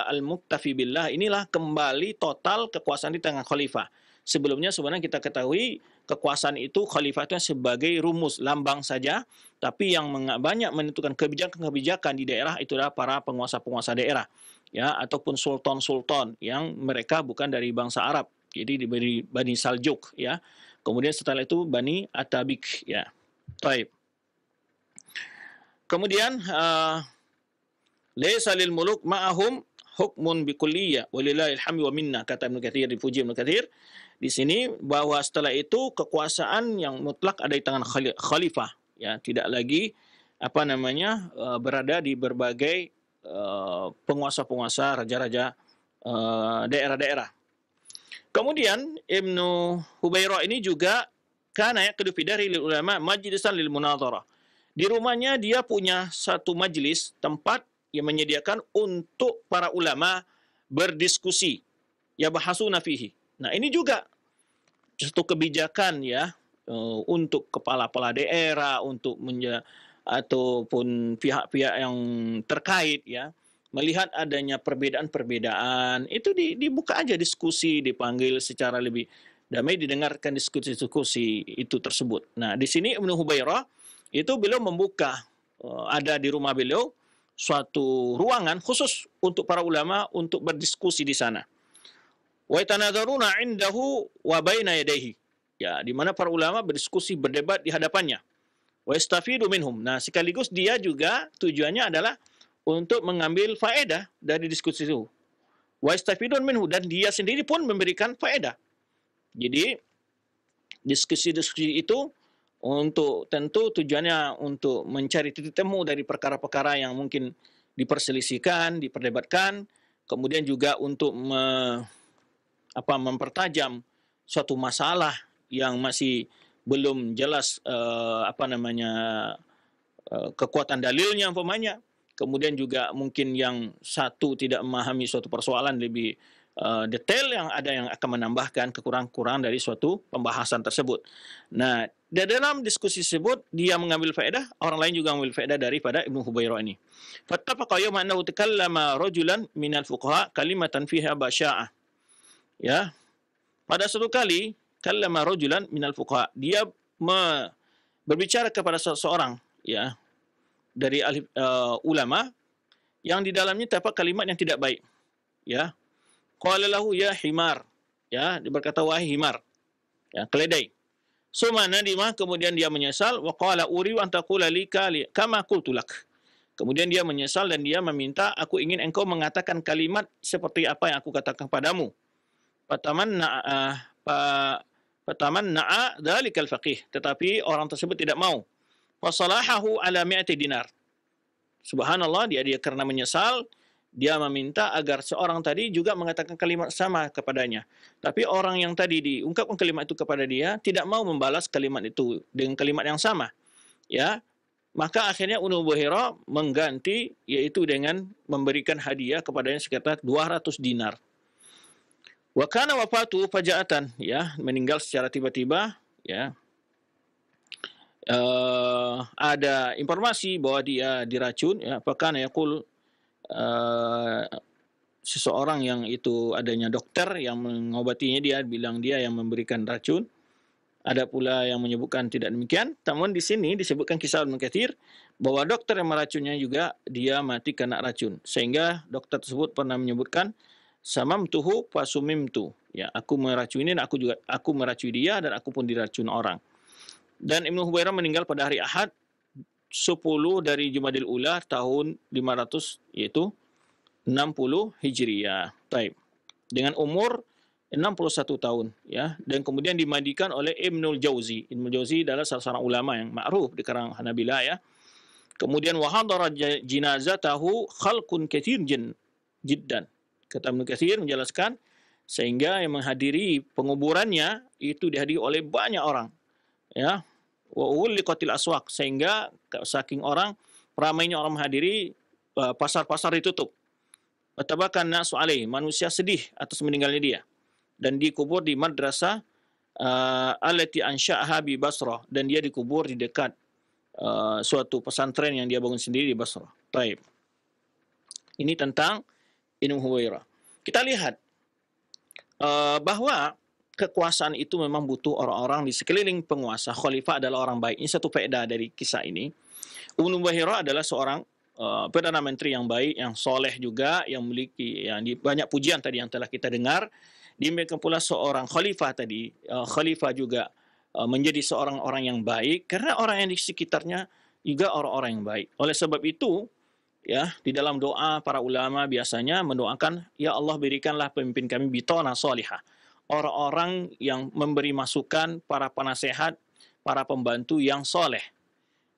al-muktafi billah inilah kembali total kekuasaan di tangan khalifah. Sebelumnya sebenarnya kita ketahui kekuasaan itu khalifah itu sebagai rumus, lambang saja, tapi yang banyak menentukan kebijakan-kebijakan di daerah itu adalah para penguasa-penguasa daerah ya, ataupun sultan-sultan yang mereka bukan dari bangsa Arab. Jadi diberi Bani Saljuk ya. Kemudian setelah itu Bani Atabik ya. Baik. Kemudian laisa lil muluk ma'ahum hukmun bikulliyah walillahil hamdu wa minna, kata Ibnu Katsir, dipuji Ibnu Katsir di sini bahwa setelah itu kekuasaan yang mutlak ada di tangan khalifah ya, tidak lagi berada di berbagai penguasa-penguasa, raja-raja daerah-daerah. Kemudian Ibnu Hubairah ini juga kana yaqidu fi dari lil ulama majlisan lil munadharah. Di rumahnya dia punya satu majelis tempat yang menyediakan untuk para ulama berdiskusi. Ya bahasuna fihi. Nah, ini juga satu kebijakan ya untuk kepala-kepala daerah, untuk ataupun pihak-pihak yang terkait ya, melihat adanya perbedaan-perbedaan, itu dibuka aja diskusi, dipanggil secara lebih damai, didengarkan diskusi-diskusi itu tersebut. Nah, di sini Ibnu Hubairah itu beliau membuka, ada di rumah beliau suatu ruangan khusus untuk para ulama untuk berdiskusi di sana. Wa yatanadharuna 'indahu wa baina yadayhi. Ya, di mana para ulama berdiskusi, berdebat di hadapannya. Wa yastafidu minhum. Nah, sekaligus dia juga tujuannya adalah untuk mengambil faedah dari diskusi itu. Wa yastafidun minhu, dan dia sendiri pun memberikan faedah. Jadi diskusi-diskusi itu untuk tentu tujuannya untuk mencari titik temu dari perkara-perkara yang mungkin diperselisihkan, diperdebatkan, kemudian juga untuk mempertajam suatu masalah yang masih belum jelas kekuatan dalilnya umpamanya. Kemudian juga mungkin yang satu tidak memahami suatu persoalan lebih detail, yang ada yang akan menambahkan kekurangan-kekurangan dari suatu pembahasan tersebut. Nah, dalam diskusi tersebut dia mengambil faedah, orang lain juga mengambil faedah daripada Ibnu Hubairah ini. Fattafaqa yawma annahu takallama rajulan minal fuqaha kalimatan fiha basya'ah. Ya, pada suatu kali kallama rajulan minal fuqaha, dia berbicara kepada seseorang ya dari ulama yang di dalamnya terdapat kalimat yang tidak baik. Ya, qala lahu ya himar, ya, dia berkata wahai himar, ya, keledai. Summa nadima, kemudian dia menyesal, wa qala uri an taqula li kama qultu lak. Kemudian dia menyesal dan dia meminta, aku ingin engkau mengatakan kalimat seperti apa yang aku katakan padamu. Fatamanna'a dhalikal faqih, tetapi orang tersebut tidak mau. Fasalahahu ala mi'ati dinar. Subhanallah, dia karena menyesal, dia meminta agar seorang tadi juga mengatakan kalimat sama kepadanya. Tapi orang yang tadi diungkapkan kalimat itu kepada dia tidak mau membalas kalimat itu dengan kalimat yang sama. Ya, maka akhirnya Ibnu Hubairah mengganti, yaitu dengan memberikan hadiah kepadanya sekitar 200 dinar. Wa kana wafatu faja'atan, ya, meninggal secara tiba-tiba, ya. Ada informasi bahwa dia diracun, ya, fakana yaqul, seseorang yang itu adanya dokter yang mengobatinya, dia bilang dia yang memberikan racun. Ada pula yang menyebutkan tidak demikian. Namun di sini disebutkan kisah Ibnu Katsir bahwa dokter yang meracunnya juga dia mati kena racun. Sehingga dokter tersebut pernah menyebutkan samamtuhu fasumimtu. Ya, aku meracuni dan aku meracuni dia dan aku pun diracun orang. Dan Ibnu Hubairah meninggal pada hari Ahad 10 dari Jumadil Ula tahun 500, yaitu 60 Hijriyah. Taib. Dengan umur 61 tahun, ya, dan kemudian dimandikan oleh Ibnul Jauzi. Ibnul Jauzi adalah salah seorang ulama yang ma'ruf di kalangan Hanabilah, ya. Kemudian wahadara jinazatahu khalqun katsir jiddan. Kata Ibnu Katsir menjelaskan, sehingga yang menghadiri penguburannya itu dihadiri oleh banyak orang, ya. Wa uliqatil aswaq, sehingga saking ramainya orang menghadiri, pasar-pasar ditutup. Watabakan nasu alaih, manusia sedih atas meninggalnya dia. Dan dikubur di madrasah allati ansha'aha bi Basrah, dan dia dikubur di dekat suatu pesantren yang dia bangun sendiri di Basrah. Taib. Ini tentang Ibnu Hubairah. Kita lihat bahwa kekuasaan itu memang butuh orang-orang di sekeliling penguasa. Khalifah adalah orang baik. Ini satu faedah dari kisah ini. Ibnu Hubairah adalah seorang Perdana Menteri yang baik, yang soleh juga, yang memiliki banyak pujian tadi yang telah kita dengar. Demikian pula seorang khalifah tadi, khalifah juga menjadi seorang orang yang baik, karena orang yang di sekitarnya juga orang-orang yang baik. Oleh sebab itu, ya, di dalam doa para ulama biasanya mendoakan, ya Allah berikanlah pemimpin kami bitona solihah, orang-orang yang memberi masukan, para penasehat, para pembantu yang soleh,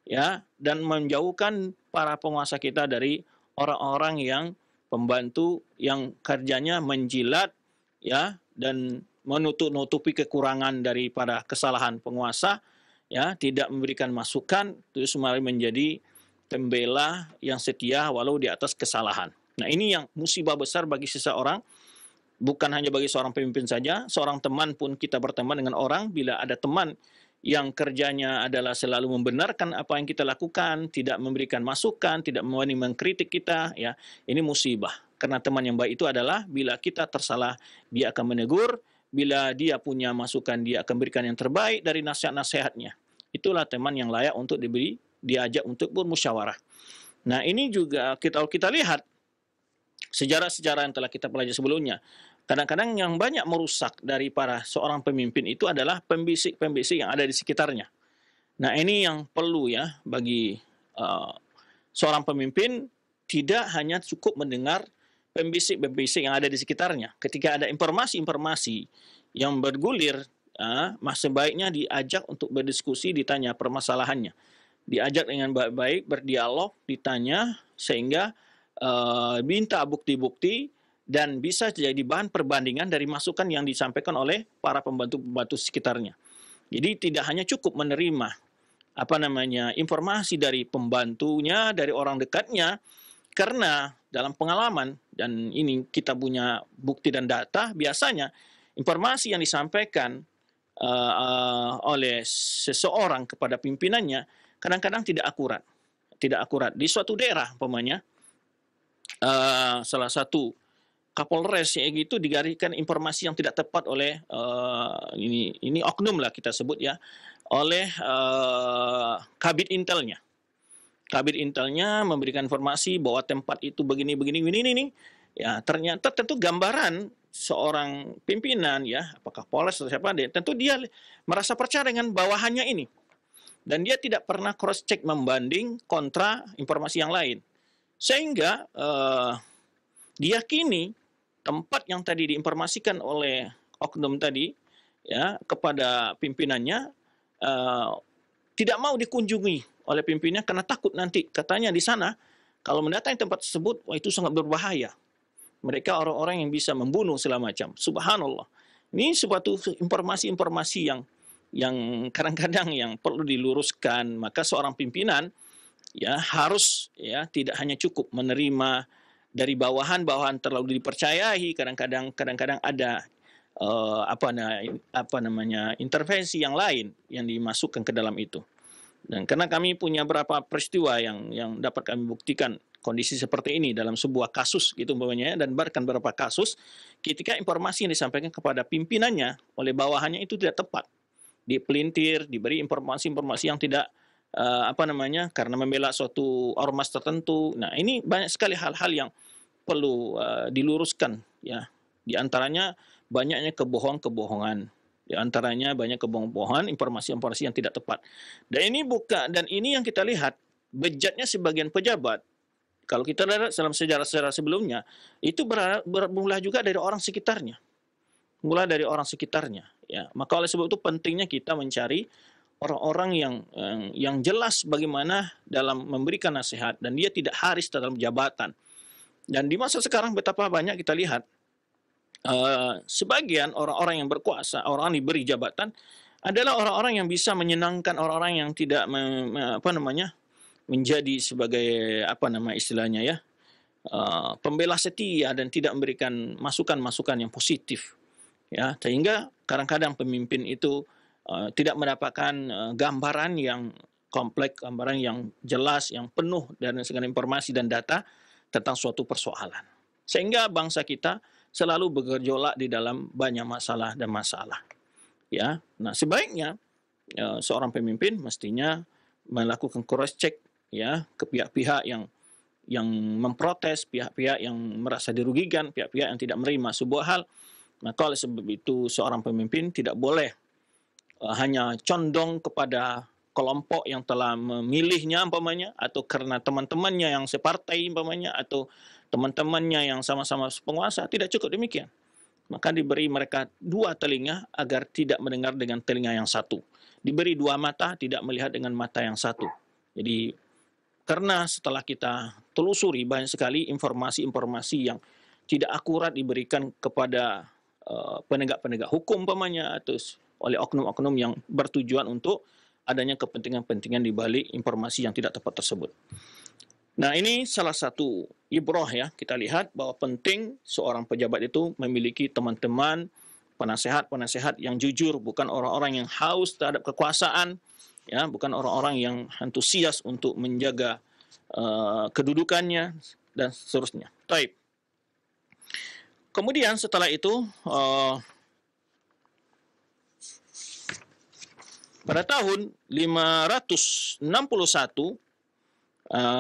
ya, dan menjauhkan para penguasa kita dari orang-orang yang pembantu yang kerjanya menjilat, ya, dan menutup-nutupi kekurangan daripada kesalahan penguasa, ya, tidak memberikan masukan, terus malah menjadi pembela yang setia walau di atas kesalahan. Nah, ini yang musibah besar bagi seseorang, bukan hanya bagi seorang pemimpin saja, seorang teman pun kita berteman dengan orang, bila ada teman yang kerjanya adalah selalu membenarkan apa yang kita lakukan, tidak memberikan masukan, tidak mau mengkritik kita, ya, ini musibah. Karena teman yang baik itu adalah bila kita tersalah, dia akan menegur, bila dia punya masukan, dia akan berikan yang terbaik dari nasihat-nasihatnya. Itulah teman yang layak untuk diajak untuk bermusyawarah. Nah, ini juga kita lihat sejarah-sejarah yang telah kita pelajari sebelumnya. Kadang-kadang yang banyak merusak dari para seorang pemimpin itu adalah pembisik-pembisik yang ada di sekitarnya. Nah, ini yang perlu ya bagi seorang pemimpin, tidak hanya cukup mendengar pembisik-pembisik yang ada di sekitarnya. Ketika ada informasi-informasi yang bergulir, sebaiknya diajak untuk berdiskusi, ditanya permasalahannya. Diajak dengan baik-baik, berdialog, ditanya, sehingga minta bukti-bukti dan bisa jadi bahan perbandingan dari masukan yang disampaikan oleh para pembantu-pembantu sekitarnya. Jadi tidak hanya cukup menerima informasi dari pembantunya, dari orang dekatnya, karena dalam pengalaman dan ini kita punya bukti dan data, biasanya informasi yang disampaikan oleh seseorang kepada pimpinannya kadang-kadang tidak akurat. Tidak akurat. Di suatu daerah, umpamanya, salah satu Kapolres gitu digariskan informasi yang tidak tepat oleh ini oknum lah kita sebut ya, oleh Kabid Intelnya. Kabid Intelnya memberikan informasi bahwa tempat itu begini nih. Ya, ternyata tentu gambaran seorang pimpinan ya, apakah Polres atau siapa, tentu dia merasa percaya dengan bawahannya ini. Dan dia tidak pernah cross check membanding kontra informasi yang lain. Sehingga diyakini tempat yang tadi diinformasikan oleh oknum tadi ya kepada pimpinannya tidak mau dikunjungi oleh pimpinannya karena takut nanti katanya di sana kalau mendatangi tempat tersebut, wah itu sangat berbahaya. Mereka orang-orang yang bisa membunuh segala macam. Subhanallah. Ini suatu informasi-informasi yang kadang-kadang yang perlu diluruskan. Maka seorang pimpinan ya harus ya tidak hanya cukup menerima dari bawahan terlalu dipercayai, kadang-kadang ada intervensi yang lain yang dimasukkan ke dalam itu. Dan karena kami punya beberapa peristiwa yang dapat kami buktikan kondisi seperti ini dalam sebuah kasus gitu umpamanya, dan bahkan beberapa kasus ketika informasi yang disampaikan kepada pimpinannya oleh bawahannya itu tidak tepat, dipelintir, diberi informasi-informasi yang tidak karena membela suatu ormas tertentu. Nah, ini banyak sekali hal-hal yang perlu diluruskan ya. Di antaranya banyaknya kebohongan-kebohongan. Di antaranya banyak kebohongan, informasi-informasi yang tidak tepat. Dan ini yang kita lihat bejatnya sebagian pejabat. Kalau kita lihat dalam sejarah-sejarah sebelumnya, itu bermula juga dari orang sekitarnya. Mulai dari orang sekitarnya ya. Maka oleh sebab itu pentingnya kita mencari orang-orang yang jelas bagaimana dalam memberikan nasihat dan dia tidak haris dalam jabatan. Dan di masa sekarang betapa banyak kita lihat sebagian orang-orang yang berkuasa, orang yang diberi jabatan adalah orang-orang yang bisa menyenangkan orang-orang yang tidak menjadi sebagai istilahnya ya, pembela setia dan tidak memberikan masukan-masukan yang positif ya, sehingga kadang-kadang pemimpin itu tidak mendapatkan gambaran yang kompleks, gambaran yang jelas, yang penuh dengan segala informasi dan data tentang suatu persoalan. Sehingga bangsa kita selalu bergejolak di dalam banyak masalah dan masalah. Ya, nah sebaiknya seorang pemimpin mestinya melakukan cross check ya ke pihak-pihak yang memprotes, pihak-pihak yang merasa dirugikan, pihak-pihak yang tidak menerima sebuah hal. Maka oleh sebab itu seorang pemimpin tidak boleh hanya condong kepada kelompok yang telah memilihnya umpamanya, atau karena teman-temannya yang separtai umpamanya, atau teman-temannya yang sama-sama penguasa. Tidak cukup demikian. Maka diberi mereka dua telinga agar tidak mendengar dengan telinga yang satu. Diberi dua mata, tidak melihat dengan mata yang satu. Jadi karena setelah kita telusuri banyak sekali informasi-informasi yang tidak akurat diberikan kepada penegak-penegak hukum umpamanya, atau oleh oknum-oknum yang bertujuan untuk adanya kepentingan-kepentingan di balik informasi yang tidak tepat tersebut. Nah, ini salah satu ibrah ya, kita lihat bahwa penting seorang pejabat itu memiliki teman-teman, penasehat-penasehat yang jujur, bukan orang-orang yang haus terhadap kekuasaan, ya, bukan orang-orang yang antusias untuk menjaga kedudukannya dan seterusnya. Baik. Kemudian setelah itu pada tahun 561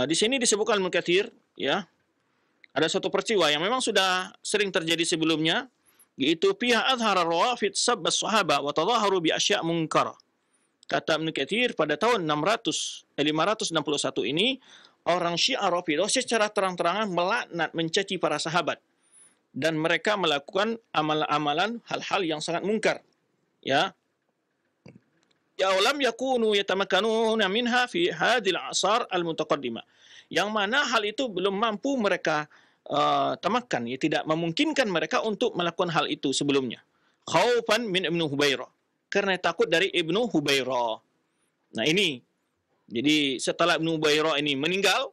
di sini disebutkan Ibnu Katsir, ya, ada suatu peristiwa yang memang sudah sering terjadi sebelumnya, yaitu fiha azhara rawafid sabb as-sahaba wa tadhaharu bi asya' munkar. Kata Ibnu Katsir, pada tahun 561 ini orang Syiah Rafidhah secara terang-terangan melaknat, mencaci para sahabat, dan mereka melakukan amalan-amalan hal-hal yang sangat mungkar, ya. Ya lam yakunu yatamakkanuna minha fi hadhil asar al-mutaqaddimah. Yang mana hal itu belum mampu mereka tamakkan, ya, tidak memungkinkan mereka untuk melakukan hal itu sebelumnya. Khaufan min Ibnu Hubairah, karena takut dari Ibnu Hubairah. Nah, ini jadi setelah Ibnu Hubairah ini meninggal,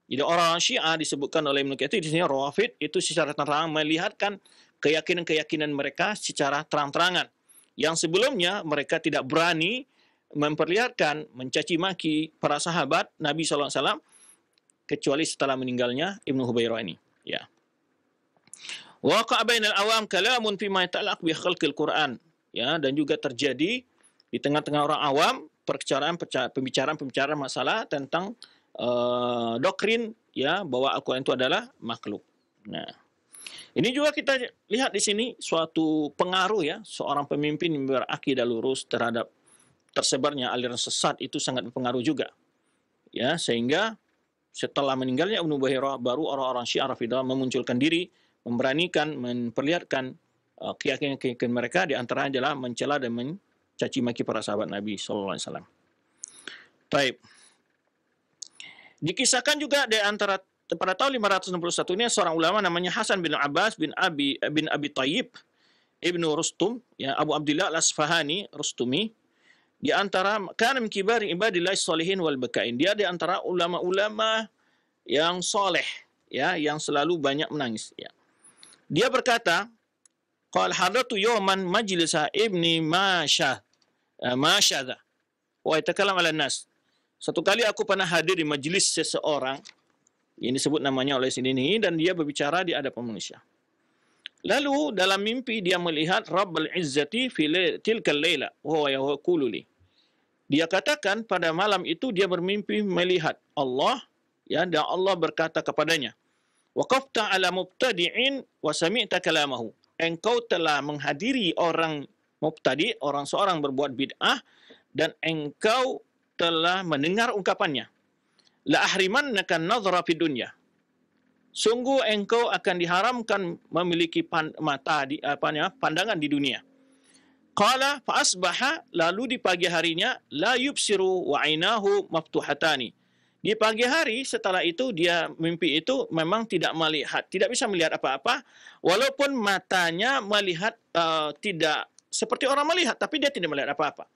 jadi orang Syiah disebutkan oleh Ibnu Katsir di sini Rawafid itu secara terang melihatkan keyakinan-keyakinan mereka secara terang-terangan. Yang sebelumnya mereka tidak berani memperlihatkan, mencaci maki para sahabat Nabi SAW, kecuali setelah meninggalnya Ibnu Hubairah ini. Ya. Waqa'a bainal awam kalamun fima yata'allaq bi khalqil Qur'an. Ya, dan juga terjadi di tengah-tengah orang awam pembicaraan masalah tentang doktrin, ya, bahwa Al-Quran itu adalah makhluk. Nah, ini juga kita lihat di sini suatu pengaruh, ya, seorang pemimpin yang berakidah lurus terhadap tersebarnya aliran sesat itu sangat berpengaruh juga, ya, sehingga setelah meninggalnya Ibnu Hubairah baru orang-orang Syiah Rafidhah memunculkan diri, memberanikan memperlihatkan keyakinan mereka, di antaranya adalah mencela dan mencaci maki para sahabat Nabi sallallahu alaihi wasallam. Baik. Dikisahkan juga di antara pada tahun 561 ini seorang ulama namanya Hasan bin Abbas bin Abi Thayyib Ibnu Rustum, ya, Abu Abdullah Al-Asfahani Rustumi, di antara kana min kibar ibadillah sholihin wal bakain. Dia di antara ulama-ulama yang soleh, ya, yang selalu banyak menangis, ya. Dia berkata, qala hadartu yawman majlisa ibni Mashadha wa yatakallam 'ala nas. Satu kali aku pernah hadir di majelis seseorang, ini disebut namanya oleh sini ini, dan dia berbicara di hadapan manusia. Lalu dalam mimpi dia melihat Rabbul Izzati fi tilkal laila wa yaqulu li. Dia katakan pada malam itu dia bermimpi melihat Allah, ya, dan Allah berkata kepadanya, waqafta ala mubtadi'in wa sami'ta kalamahu. Engkau telah menghadiri orang mubtadi', orang seorang berbuat bid'ah, dan engkau telah mendengar ungkapannya. La ahrimannaka an-nadhra fid dunya. Sungguh engkau akan diharamkan memiliki pandangan di dunia. Qala fa asbaha, lalu di pagi harinya la yubsiru wa ainahu maftuhatani. Di pagi hari setelah itu dia mimpi itu memang tidak melihat, tidak bisa melihat apa-apa, walaupun matanya melihat tidak seperti orang melihat, tapi dia tidak melihat apa-apa.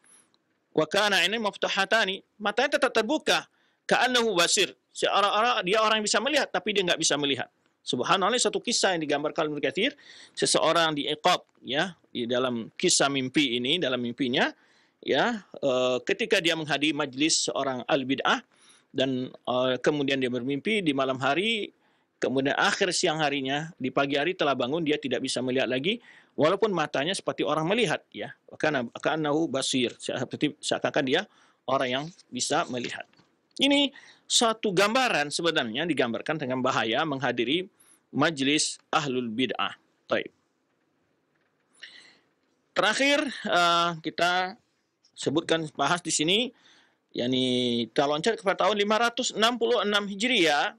Wa kana ainahu maftuhatani, matanya tetap terbuka. Ka'annahu basir, seorang dia orang yang bisa melihat tapi dia enggak bisa melihat. Subhanallah, satu kisah yang digambarkan Ibnu Katsir, seseorang diiqab, ya, di dalam kisah mimpi ini, dalam mimpinya, ya, ketika dia menghadiri majlis seorang al-bid'ah, dan kemudian dia bermimpi di malam hari, kemudian akhir siang harinya, di pagi hari telah bangun, dia tidak bisa melihat lagi, walaupun matanya seperti orang melihat, ya, karena ka'annahu basir, seperti seakan-akan dia orang yang bisa melihat. Ini satu gambaran sebenarnya, digambarkan dengan bahaya menghadiri majlis ahlul bid'ah. Baik. Terakhir kita sebutkan, bahas di sini, yakni kita loncat kepada tahun 566 Hijriah.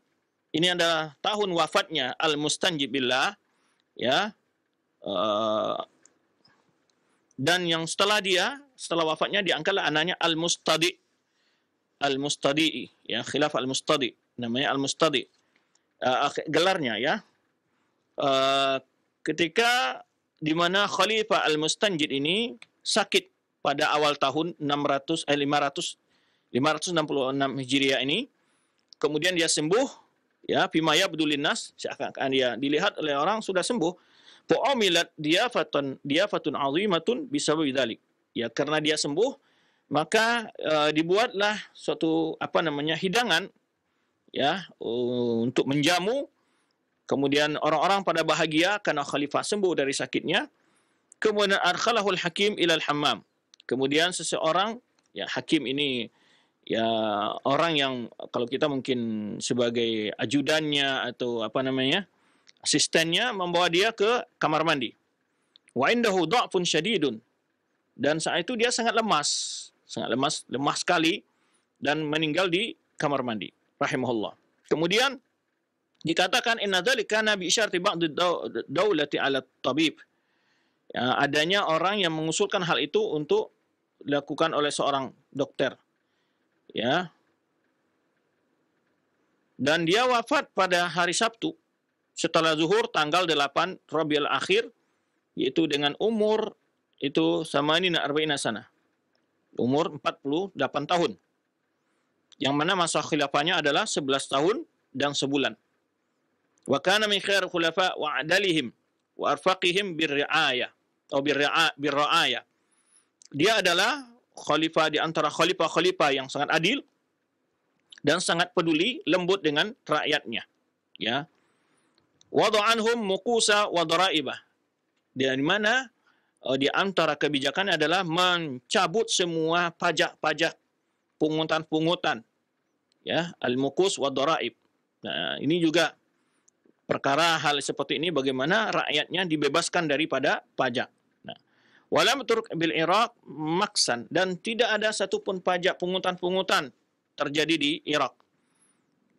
Ini adalah tahun wafatnya Al-Mustanjib billah, ya. Dan yang setelah wafatnya diangkatlah anaknya Al-Mustadi, ya, khilaf Al-Mustadi, namanya Al-Mustadi, gelarnya, ya. Ketika di mana Khalifah Al-Mustanjid ini sakit pada awal tahun 566 Hijriah ini. Kemudian dia sembuh, ya, fima yabdulin nas, seakan-akan dia dilihat oleh orang sudah sembuh. Fa'umilat diafatun azimatun bisababi dzalik. Ya, karena dia sembuh, maka dibuatlah suatu hidangan, ya, untuk menjamu. Kemudian orang-orang pada bahagia karena khalifah sembuh dari sakitnya. Kemudian arkhalahul hakim ilal hammam. Kemudian seseorang, ya, hakim ini ya orang yang kalau kita mungkin sebagai ajudannya atau asistennya, membawa dia ke kamar mandi. Wa indahu dha'fun syadidun, dan saat itu dia sangat lemas sekali, dan meninggal di kamar mandi rahimahullah. Kemudian dikatakan inna dzalika kana bi isyarati ba'd ad-dawlati 'ala tabib. Ya, adanya orang yang mengusulkan hal itu untuk dilakukan oleh seorang dokter. Ya. Dan dia wafat pada hari Sabtu setelah zuhur tanggal 8 Rabiul Akhir, yaitu dengan umur itu samanina arba'ina sana. Umur 48 tahun. Yang mana masa khilafahnya adalah 11 tahun dan sebulan. Wa kana min khair khulafa wa adalihim wa arfaqihim birri'ayah atau birra'ayah. Dia adalah khalifah di antara khalifah-khalifah yang sangat adil dan sangat peduli, lembut dengan rakyatnya. Ya. Wada'anhum muqusa wa daraibah. Di mana di antara kebijakan adalah mencabut semua pajak-pajak, pungutan-pungutan, ya, al-muqus wa daraib. Nah, ini juga perkara hal seperti ini, bagaimana rakyatnya dibebaskan daripada pajak. Nah, walam turk bil Iraq maksan, dan tidak ada satupun pajak pungutan-pungutan terjadi di Irak.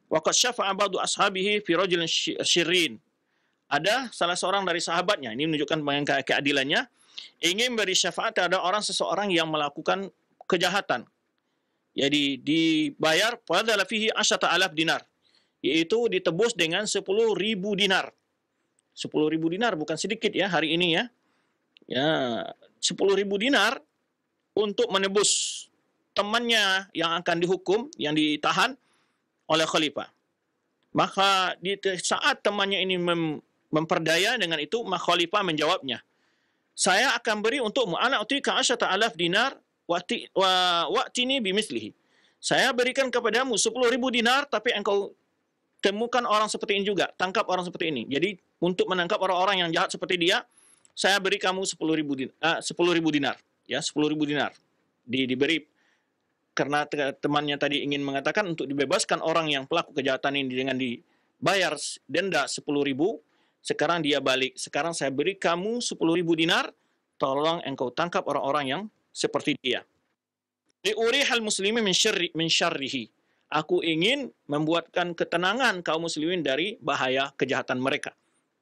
Waqad syafa'a ba'du ashabihi fi rajulin syirrin. Ada salah seorang dari sahabatnya, ini menunjukkan keadilannya, ingin beri syafaat terhadap seseorang yang melakukan kejahatan. Jadi dibayar padahal fihi 10.000 dinar, yaitu ditebus dengan 10.000 dinar. 10.000 dinar bukan sedikit ya hari ini ya. Ya, 10.000 dinar untuk menebus temannya yang akan dihukum, yang ditahan oleh khalifah. Maka di saat temannya ini memperdaya dengan itu, maka khalifah menjawabnya, saya akan beri untukmu ana utika 10.000 dinar wa'tini bimislihi. Saya berikan kepadamu 10.000 dinar, tapi engkau temukan orang seperti ini juga, tangkap orang seperti ini. Jadi untuk menangkap orang-orang yang jahat seperti dia, saya beri kamu 10.000 dinar, ya, 10.000 dinar. Diberi karena temannya tadi ingin mengatakan untuk dibebaskan orang yang pelaku kejahatan ini dengan dibayar denda 10.000, sekarang dia balik, sekarang saya beri kamu 10.000 dinar, tolong engkau tangkap orang-orang yang seperti dia. Li'urihal muslimin min syarrihi. Aku ingin membuatkan ketenangan kaum muslimin dari bahaya kejahatan mereka.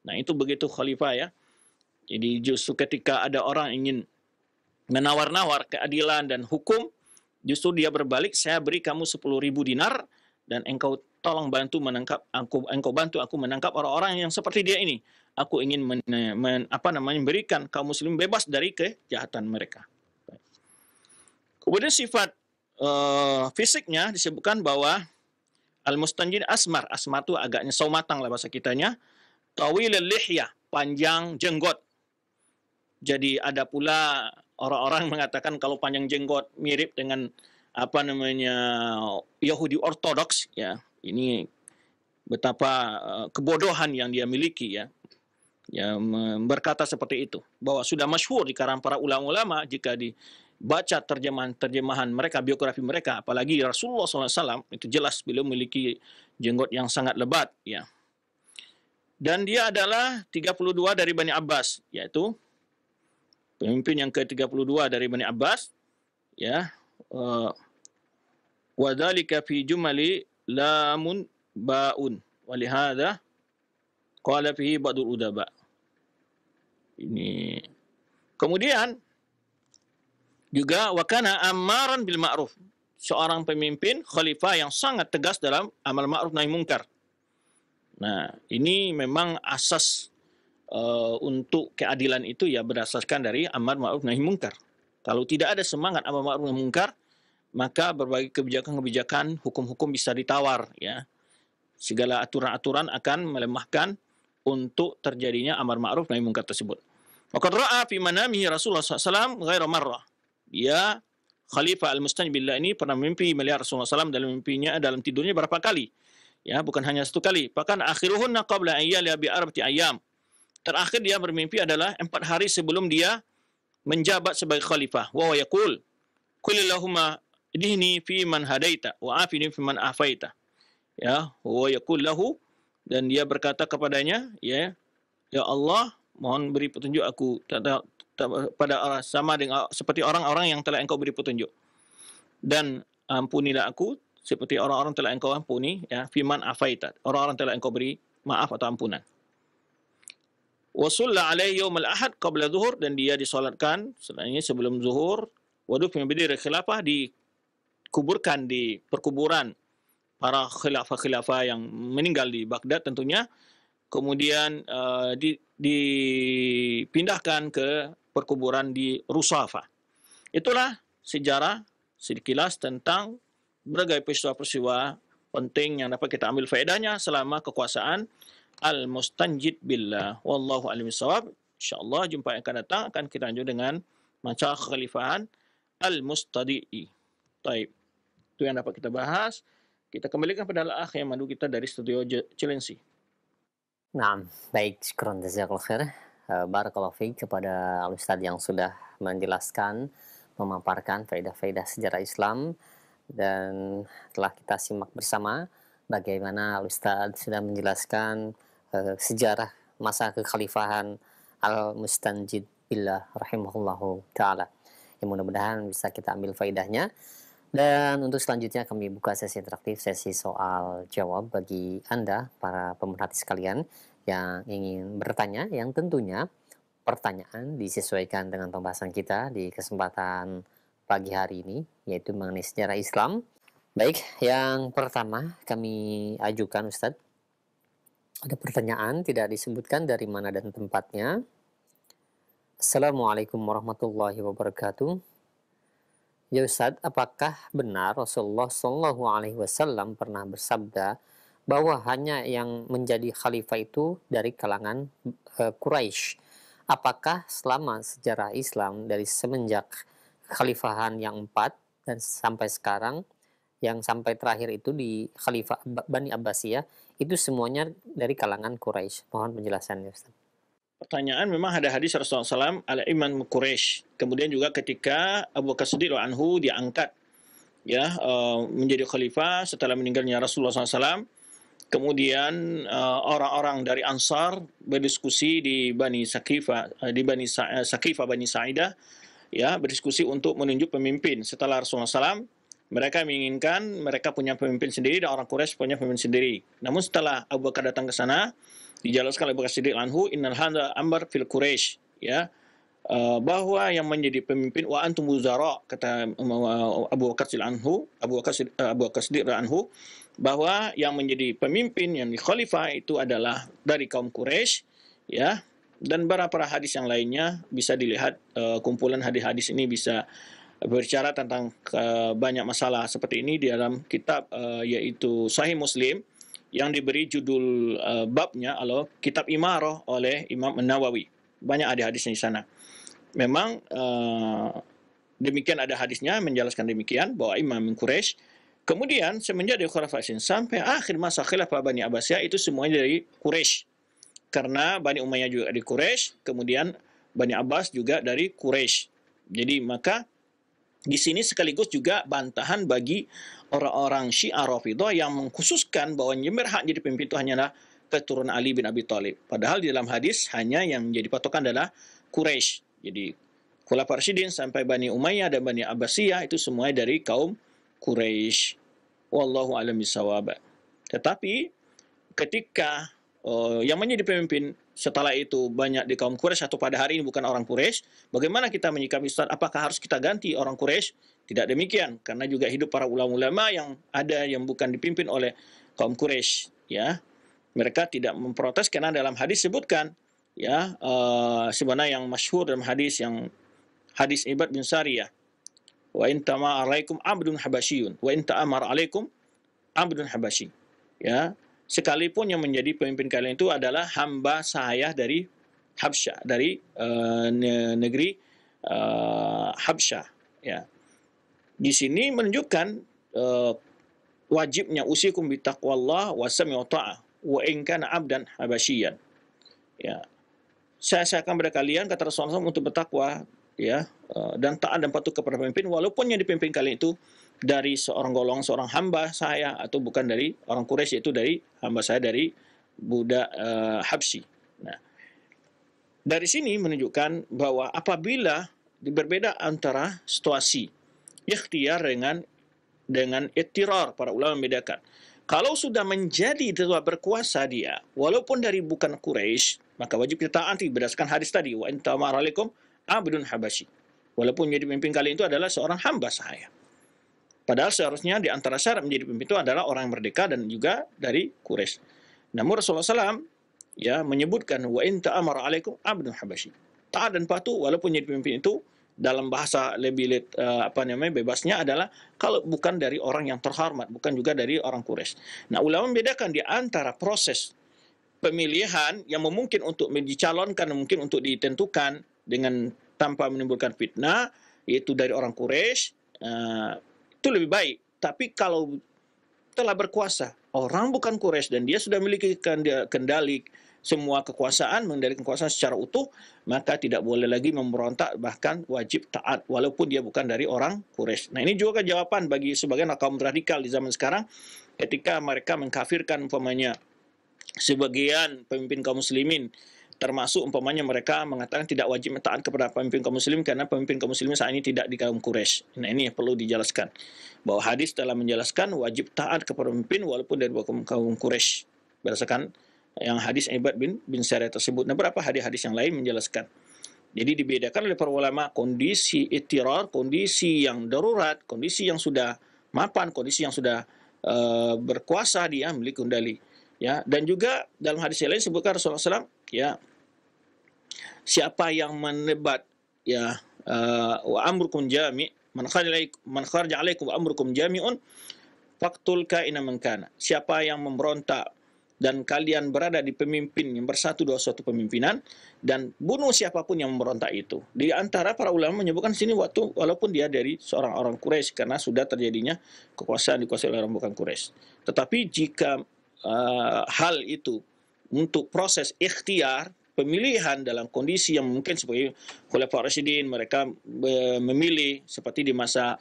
Nah, itu begitu khalifah ya. Jadi justru ketika ada orang ingin menawar-nawar keadilan dan hukum, justru dia berbalik, saya beri kamu 10.000 dinar dan engkau tolong bantu menangkap engkau bantu aku menangkap orang-orang yang seperti dia ini. Aku ingin memberikan kaum muslim bebas dari kejahatan mereka. Kemudian sifat fisiknya disebutkan bahwa al-mustanjid asmar itu agaknya saumatang lah bahasa kitanya, tawil al-lihya, panjang jenggot. Jadi ada pula orang-orang mengatakan kalau panjang jenggot mirip dengan Yahudi Ortodoks, ya. Ini betapa kebodohan yang dia miliki ya. Ya, berkata seperti itu, bahwa sudah masyhur di kalangan para ulama-ulama jika dibaca terjemahan mereka, biografi mereka, apalagi Rasulullah SAW, itu jelas beliau memiliki jenggot yang sangat lebat ya. Dan dia adalah 32 dari Bani Abbas, yaitu pemimpin yang ke-32 dari Bani Abbas ya. Wa dzalika fi jumali lamun baun walihada qala fihi ba'dul udaba. Ini kemudian juga wa kana ammaran bil ma'ruf, seorang pemimpin khalifah yang sangat tegas dalam amal ma'ruf nahi munkar. Nah, ini memang asas untuk keadilan itu ya berdasarkan dari amar ma'ruf nahi munkar. Kalau tidak ada semangat amar ma'ruf nahi munkar, maka berbagai kebijakan-kebijakan hukum-hukum bisa ditawar, ya. Segala aturan-aturan akan melemahkan untuk terjadinya amar ma'ruf nahi munkar tersebut. Waqad ra'a fi manamihi Rasulullah SAW ghaira marrah. Dia Khalifah Al-Mustanjid billah ini pernah mimpi melihat Rasulullah SAW dalam mimpinya, dalam tidurnya berapa kali. Ya, bukan hanya satu kali. Bahkan akhiruhunna qabla ayyali bi arba'ati ayyam. Terakhir dia bermimpi adalah 4 hari sebelum dia menjabat sebagai khalifah. Wa yaqul qul lahumma idhni fi man hadaita wa afini fi man afaita. Ya, wa yaqul lahu, dan dia berkata kepadanya, ya Allah, mohon beri petunjuk aku pada orang sama dengan seperti orang-orang yang telah engkau beri petunjuk, dan ampunilah aku seperti orang-orang telah engkau ampuni, ya, fiman afaita, orang-orang telah engkau beri maaf atau ampunan. Wa shalla alaihi yaumul ahad qabla zuhur, dan dia disolatkan setelahnya sebelum zuhur. Waduh fi bidiri khilafah, dikuburkan di perkuburan para khilafah-khilafah yang meninggal di Baghdad tentunya. Kemudian dipindahkan ke perkuburan di Rusafa. Itulah sejarah sekilas tentang berbagai peristiwa-peristiwa penting yang dapat kita ambil faedahnya selama kekuasaan Al-Mustanjid billah. Wallahu a'lam bishawab. InsyaAllah jumpa yang akan datang akan kita lanjut dengan masa kekhalifahan Al-Mustadi'i. Baik, itu yang dapat kita bahas. Kita kembalikan pada al-akh yang mandu kita dari studio Cilengsi. Nah, baik, syukran jazakallahu khair. Barakallahu fiik kepada Al-Ustadz yang sudah menjelaskan, memaparkan faedah-faedah sejarah Islam, dan telah kita simak bersama bagaimana Al-Ustadz sudah menjelaskan sejarah masa kekhalifahan Al-Mustanjid billah rahimahullahu ta'ala. Yang mudah-mudahan bisa kita ambil faedahnya. Dan untuk selanjutnya kami buka sesi interaktif, sesi soal jawab bagi Anda para pemerhati sekalian yang ingin bertanya, yang tentunya pertanyaan disesuaikan dengan pembahasan kita di kesempatan pagi hari ini, yaitu mengenai sejarah Islam. Baik, yang pertama kami ajukan Ustadz. Ada pertanyaan tidak disebutkan dari mana dan tempatnya. Assalamualaikum warahmatullahi wabarakatuh. Ya Ustadz, apakah benar Rasulullah SAW pernah bersabda bahwa hanya yang menjadi khalifah itu dari kalangan Quraisy? Apakah selama sejarah Islam dari semenjak kekhalifahan yang 4 dan sampai sekarang, yang sampai terakhir itu di Khalifah Bani Abbasiyah, itu semuanya dari kalangan Quraisy? Mohon penjelasannya Ustadz. Pertanyaan, memang ada hadis Rasulullah SAW al-iman Quraisy. Kemudian juga ketika Abu Bakar Siddiq anhu diangkat, ya, menjadi khalifah setelah meninggalnya Rasulullah SAW. Kemudian orang-orang dari Ansar berdiskusi di Bani Sakifah, Bani Sa'idah, ya, berdiskusi untuk menunjuk pemimpin setelah Rasulullah SAW. Mereka menginginkan mereka punya pemimpin sendiri dan orang Quraisy punya pemimpin sendiri. Namun setelah Abu Bakar datang ke sana, dijelaskan oleh Abu Bakar Siddiq anhu, innal hadza amr fil Quraisy, ya, bahwa yang menjadi pemimpin wa antum wuzara, kata Abu Bakar Siddiq anhu, Abu Bakar Siddiq anhu, bahwa yang menjadi pemimpin yang di khalifah itu adalah dari kaum Quraisy, ya. Dan beberapa hadis yang lainnya bisa dilihat, kumpulan hadis-hadis ini bisa berbicara tentang banyak masalah seperti ini di dalam kitab yaitu Sahih Muslim yang diberi judul babnya adalah Kitab Imarah oleh Imam An-Nawawi. Banyak ada hadisnya di sana. Memang demikian ada hadisnya menjelaskan demikian bahwa Imam Quraisy. Kemudian semenjak dari Khulafaur Rasyidin sampai akhir masa khilafah Bani Abbasiyah itu semuanya dari Quraisy. Karena Bani Umayyah juga dari Quraisy, kemudian Bani Abbas juga dari Quraisy. Jadi maka di sini sekaligus juga bantahan bagi orang-orang Syiah Rafidhah yang mengkhususkan bahwa yang berhak jadi pemimpin itu hanyalah keturunan Ali bin Abi Thalib. Padahal di dalam hadis hanya yang menjadi patokan adalah Quraisy. Jadi Khulafaur Rasyidin sampai Bani Umayyah dan Bani Abbasiyah itu semuanya dari kaum Quraisy. Wallahu a'lam bishawab. Tetapi ketika yang menjadi pemimpin setelah itu banyak di kaum Quraisy atau pada hari ini bukan orang Quraisy, bagaimana kita menyikapi Ustaz? Apakah harus kita ganti orang Quraisy? Tidak demikian, karena juga hidup para ulama-ulama yang ada yang bukan dipimpin oleh kaum Quraisy, ya. Mereka tidak memprotes karena dalam hadis sebutkan, ya, sebenarnya yang masyhur dalam hadis yang hadis Ibad bin Sariyah, wa in tama alaikum abdun habasyiyun wa in ta'amar alaikum abdun habasyi. Ya, sekalipun yang menjadi pemimpin kalian itu adalah hamba sahaya dari Habsyah, dari negeri Habsyah. Ya, di sini menunjukkan wajibnya usikum bitaqwallah wa sam'i wa ta'ah wa in kana abdan habasyian. Ya, saya akan kepada kalian, kata Rasulullah SAW, untuk bertakwa, ya, dan taat dan patuh kepada pemimpin, walaupun yang dipimpin kalian itu dari seorang hamba saya, atau bukan dari orang Quraisy, yaitu dari hamba saya dari budak Habsyi. Nah, dari sini menunjukkan bahwa apabila berbeda antara situasi ikhtiar dengan ittirar, para ulama membedakan. Kalau sudah menjadi telah berkuasa dia, walaupun dari bukan Quraisy, maka wajib kita taati berdasarkan hadis tadi, wa in tamar alaikum abdun habasyi. Walaupun jadi pemimpin kalian itu adalah seorang hamba sahaya. Padahal seharusnya di antara syarat menjadi pemimpin itu adalah orang yang merdeka dan juga dari Quraisy. Namun Rasulullah SAW ya menyebutkan wa in ta'amara alaikum abdun habasyi. Taat dan patuh walaupun jadi pemimpin itu, dalam bahasa lebih bebasnya adalah kalau bukan dari orang yang terhormat, bukan juga dari orang Quraisy. Nah, ulama membedakan di antara proses pemilihan yang memungkinkan untuk dicalonkan, mungkin untuk ditentukan dengan tanpa menimbulkan fitnah, yaitu dari orang Quraisy, itu lebih baik. Tapi kalau telah berkuasa orang bukan Quraisy dan dia sudah memiliki kendali semua kekuasaan, mengendalikan kekuasaan secara utuh, maka tidak boleh lagi memberontak, bahkan wajib taat walaupun dia bukan dari orang Quraisy. Nah, ini juga jawaban bagi sebagian kaum radikal di zaman sekarang ketika mereka mengkafirkan umpamanya sebagian pemimpin kaum muslimin, termasuk umpamanya mereka mengatakan tidak wajib taat kepada pemimpin kaum muslim karena pemimpin kaum muslimin saat ini tidak di kaum Quraisy. Nah, ini perlu dijelaskan bahwa hadis telah menjelaskan wajib taat kepada pemimpin walaupun dari kaum Quraisy berdasarkan yang hadis Ibad bin Sariyah tersebut. Nah, beberapa hadis-hadis yang lain menjelaskan. Jadi dibedakan oleh para ulama kondisi ittirar, kondisi yang darurat, kondisi yang sudah mapan, kondisi yang sudah berkuasa dia memiliki kendali. Ya, dan juga dalam hadis yang lain sebutkan Rasulullah SAW, ya, siapa yang menebat, ya, wa amrukum jami' man kharaja alaikum wa amrukum jami'un faqtul kaina man kana. Siapa yang memberontak dan kalian berada di pemimpin yang bersatu dua suatu pemimpinan, dan bunuh siapapun yang memberontak itu. Di antara para ulama menyebutkan sini walaupun dia dari seorang orang Quraisy karena sudah terjadinya kekuasaan dikuasai oleh orang bukan Quraisy. Tetapi jika hal itu untuk proses ikhtiar, pemilihan dalam kondisi yang mungkin sebagai Khulafaur Rasyidin, mereka memilih seperti di masa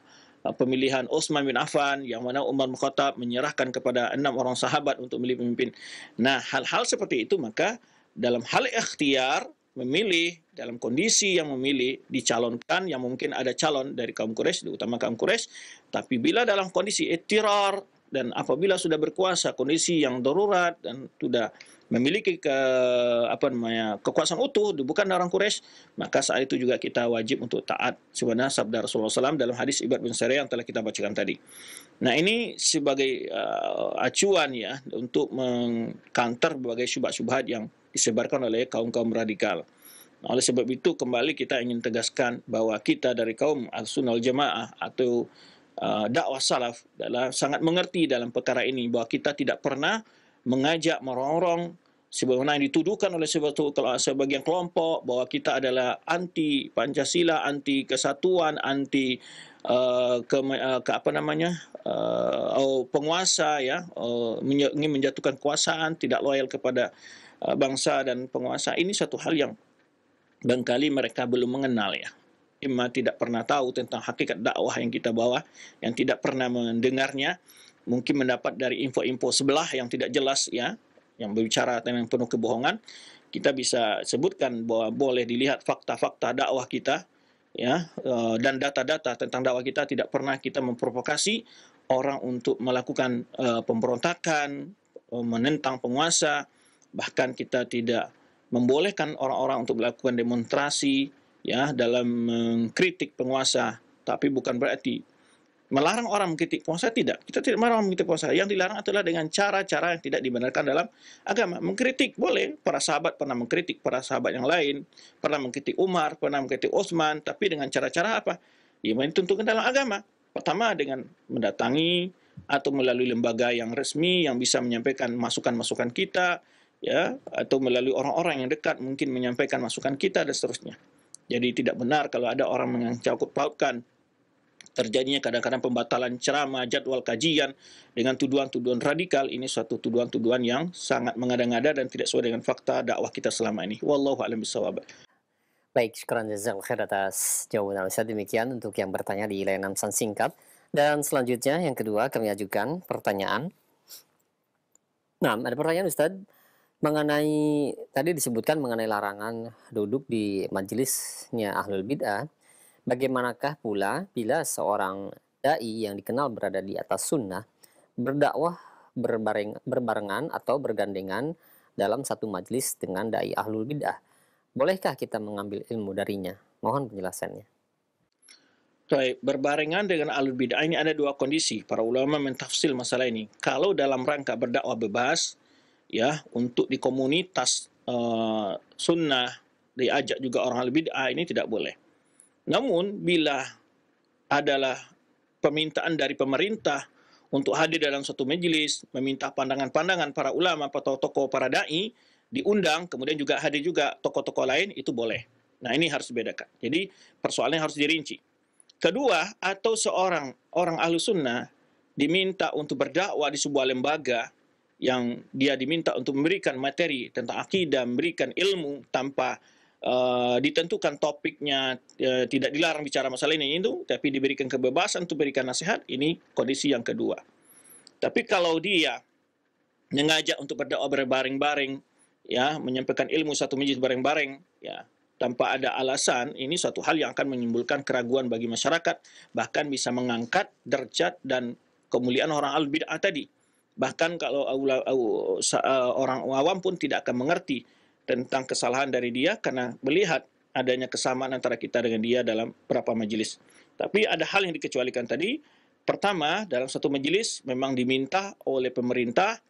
pemilihan Utsman bin Affan, yang mana Umar bin Khattab menyerahkan kepada 6 orang sahabat untuk memilih pemimpin. Nah, hal-hal seperti itu, maka dalam hal ikhtiar memilih, dalam kondisi yang memilih, dicalonkan, yang mungkin ada calon dari kaum Quraisy, terutama kaum Quraisy, tapi bila dalam kondisi ittirar dan apabila sudah berkuasa, kondisi yang darurat dan sudah memiliki kekuasaan utuh, bukan orang Quraisy, maka saat itu juga kita wajib untuk taat sebenarnya sabda Rasulullah SAW dalam hadis Ibad bin Sariyah yang telah kita bacakan tadi. Nah, ini sebagai acuan ya untuk mengcounter berbagai syubhat-syubhat yang disebarkan oleh kaum-kaum radikal. Nah, oleh sebab itu kembali kita ingin tegaskan bahwa kita dari kaum Ahlussunnah wal Jamaah atau dakwah salaf adalah sangat mengerti dalam perkara ini, bahwa kita tidak pernah mengajak merongrong sebagaimana yang dituduhkan oleh sebagian kelompok bahwa kita adalah anti Pancasila, anti kesatuan, anti penguasa, ya, ingin menjatuhkan kekuasaan, tidak loyal kepada bangsa dan penguasa. Ini satu hal yang barangkali mereka belum mengenal, ya. Imma tidak pernah tahu tentang hakikat dakwah yang kita bawa, yang tidak pernah mendengarnya, mungkin mendapat dari info-info sebelah yang tidak jelas, ya, yang berbicara tentang penuh kebohongan. Kita bisa sebutkan bahwa boleh dilihat fakta-fakta dakwah kita, ya, dan data-data tentang dakwah kita. Tidak pernah kita memprovokasi orang untuk melakukan pemberontakan, menentang penguasa, bahkan kita tidak membolehkan orang-orang untuk melakukan demonstrasi, ya, dalam mengkritik penguasa. Tapi bukan berarti melarang orang mengkritik penguasa, tidak. Kita tidak melarang mengkritik penguasa. Yang dilarang adalah dengan cara-cara yang tidak dibenarkan dalam agama. Mengkritik boleh, para sahabat pernah mengkritik para sahabat yang lain, pernah mengkritik Umar, pernah mengkritik Utsman, tapi dengan cara-cara apa? Yang ditentukan dalam agama. Pertama dengan mendatangi atau melalui lembaga yang resmi yang bisa menyampaikan masukan-masukan kita, ya, atau melalui orang-orang yang dekat mungkin menyampaikan masukan kita dan seterusnya. Jadi tidak benar kalau ada orang yang cakup pautkan terjadinya kadang-kadang pembatalan ceramah, jadwal kajian dengan tuduhan-tuduhan radikal. Ini suatu tuduhan-tuduhan yang sangat mengada-ngada dan tidak sesuai dengan fakta dakwah kita selama ini. Wallahu a'lam bishawab. Baik, syukran jazakallahu khair atas jawaban Ustaz. Demikian untuk yang bertanya di layanan pesan singkat. Dan selanjutnya yang kedua kami ajukan pertanyaan. Nah, ada pertanyaan Ustaz mengenai tadi disebutkan mengenai larangan duduk di majelisnya ahlul bid'ah. Bagaimanakah pula bila seorang dai yang dikenal berada di atas sunnah berdakwah berbarengan atau bergandengan dalam satu majelis dengan dai ahlul bid'ah? Bolehkah kita mengambil ilmu darinya? Mohon penjelasannya. Baik, berbarengan dengan ahlul bid'ah ini ada dua kondisi. Para ulama mentafsir masalah ini. Kalau dalam rangka berdakwah bebas, ya, untuk di komunitas sunnah diajak juga orang ahlul bid'ah, ini tidak boleh. Namun bila adalah permintaan dari pemerintah untuk hadir dalam suatu majelis, meminta pandangan-pandangan para ulama, para tokoh, para dai, diundang, kemudian juga hadir juga tokoh-tokoh lain, itu boleh. Nah, ini harus dibedakan. Jadi persoalannya harus dirinci. Kedua, atau seorang orang ahlu sunnah diminta untuk berdakwah di sebuah lembaga yang dia diminta untuk memberikan materi tentang akidah, memberikan ilmu tanpa ditentukan topiknya, tidak dilarang bicara masalah ini itu, tapi diberikan kebebasan untuk berikan nasihat. Ini kondisi yang kedua. Tapi kalau dia mengajak untuk berdakwah berbareng-bareng, ya, menyampaikan ilmu satu majlis bareng-bareng, ya, tanpa ada alasan, ini suatu hal yang akan menimbulkan keraguan bagi masyarakat, bahkan bisa mengangkat derajat dan kemuliaan orang al-bid'ah tadi. Bahkan kalau orang awam pun tidak akan mengerti tentang kesalahan dari dia karena melihat adanya kesamaan antara kita dengan dia dalam beberapa majelis. Tapi ada hal yang dikecualikan tadi. Pertama, dalam satu majelis memang diminta oleh pemerintah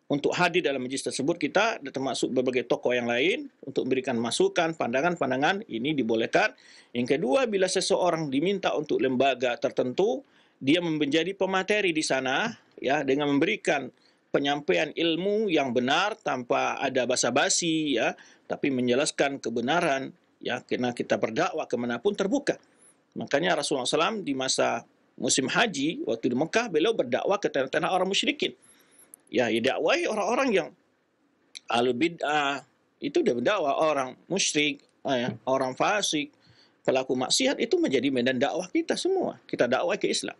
untuk hadir dalam majelis tersebut, kita termasuk berbagai tokoh yang lain untuk memberikan masukan, pandangan-pandangan, ini dibolehkan. Yang kedua, bila seseorang diminta untuk lembaga tertentu, dia menjadi pemateri di sana, ya, dengan memberikan penyampaian ilmu yang benar tanpa ada basa-basi, ya, tapi menjelaskan kebenaran, ya, karena kita berdakwah kemanapun terbuka. Makanya Rasulullah SAW di masa musim haji waktu di Mekah, beliau berdakwah ke tanah-tanah orang musyrikin. Ya, dakwahi orang-orang yang ahlul bid'ah, itu dia berdakwah orang musyrik, ya, orang fasik, pelaku maksiat, itu menjadi medan dakwah kita semua. Kita dakwah ke Islam.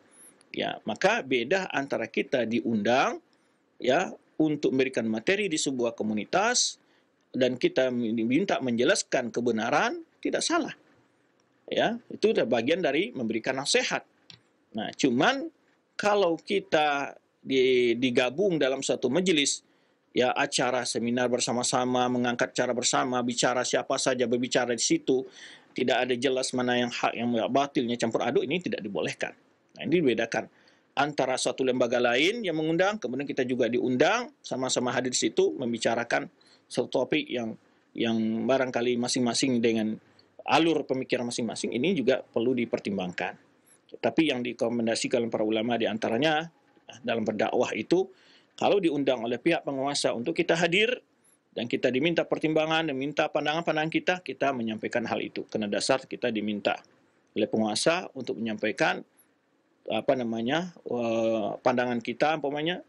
Ya, maka beda antara kita diundang, ya, untuk memberikan materi di sebuah komunitas dan kita diminta menjelaskan kebenaran, tidak salah. Ya, itu adalah bagian dari memberikan nasihat. Nah, cuman kalau kita digabung dalam satu majelis, ya, acara seminar bersama-sama, mengangkat cara bersama, bicara siapa saja berbicara di situ, tidak ada jelas mana yang hak yang batilnya campur aduk, ini tidak dibolehkan. Nah, ini dibedakan antara suatu lembaga lain yang mengundang, kemudian kita juga diundang, sama-sama hadir di situ, membicarakan suatu topik yang barangkali masing-masing dengan alur pemikiran masing-masing, ini juga perlu dipertimbangkan. Tapi yang direkomendasikan para ulama diantaranya dalam berdakwah itu, kalau diundang oleh pihak penguasa untuk kita hadir, dan kita diminta pertimbangan, dan minta pandangan-pandangan kita, kita menyampaikan hal itu. Karena dasar kita diminta oleh penguasa untuk menyampaikan pandangan kita, umpamanya.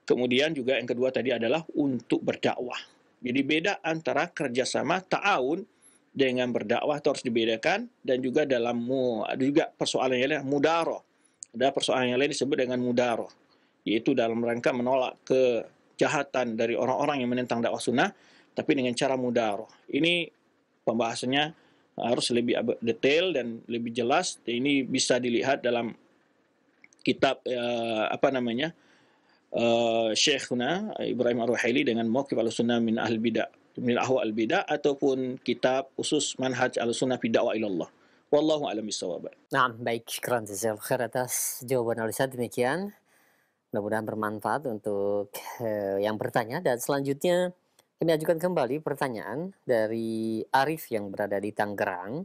Kemudian juga yang kedua tadi adalah untuk berdakwah. Jadi beda antara kerjasama ta'awun dengan berdakwah, itu harus dibedakan. Dan juga dalam juga persoalan yang lain, mudaroh. Ada persoalan yang lain disebut dengan mudaroh, yaitu dalam rangka menolak kejahatan dari orang-orang yang menentang dakwah sunnah, tapi dengan cara mudaroh. Ini pembahasannya harus lebih detail dan lebih jelas. Ini bisa dilihat dalam kitab Syekhuna Ibrahim Ar-Ruhaili dengan Mauqif Ahlussunnah min Ahlul Bidah, min Ahwa al-Bidah, ataupun kitab khusus Manhaj Ahlussunnah fi Da'wah ilallah. Wallahu a'lam bishawab. Nah, baik, syukran jazakallahu khair atas jawaban Al-Ustaz demikian. Mudah-mudahan bermanfaat untuk, yang bertanya dan selanjutnya kami ajukan kembali pertanyaan dari Arif yang berada di Tangerang.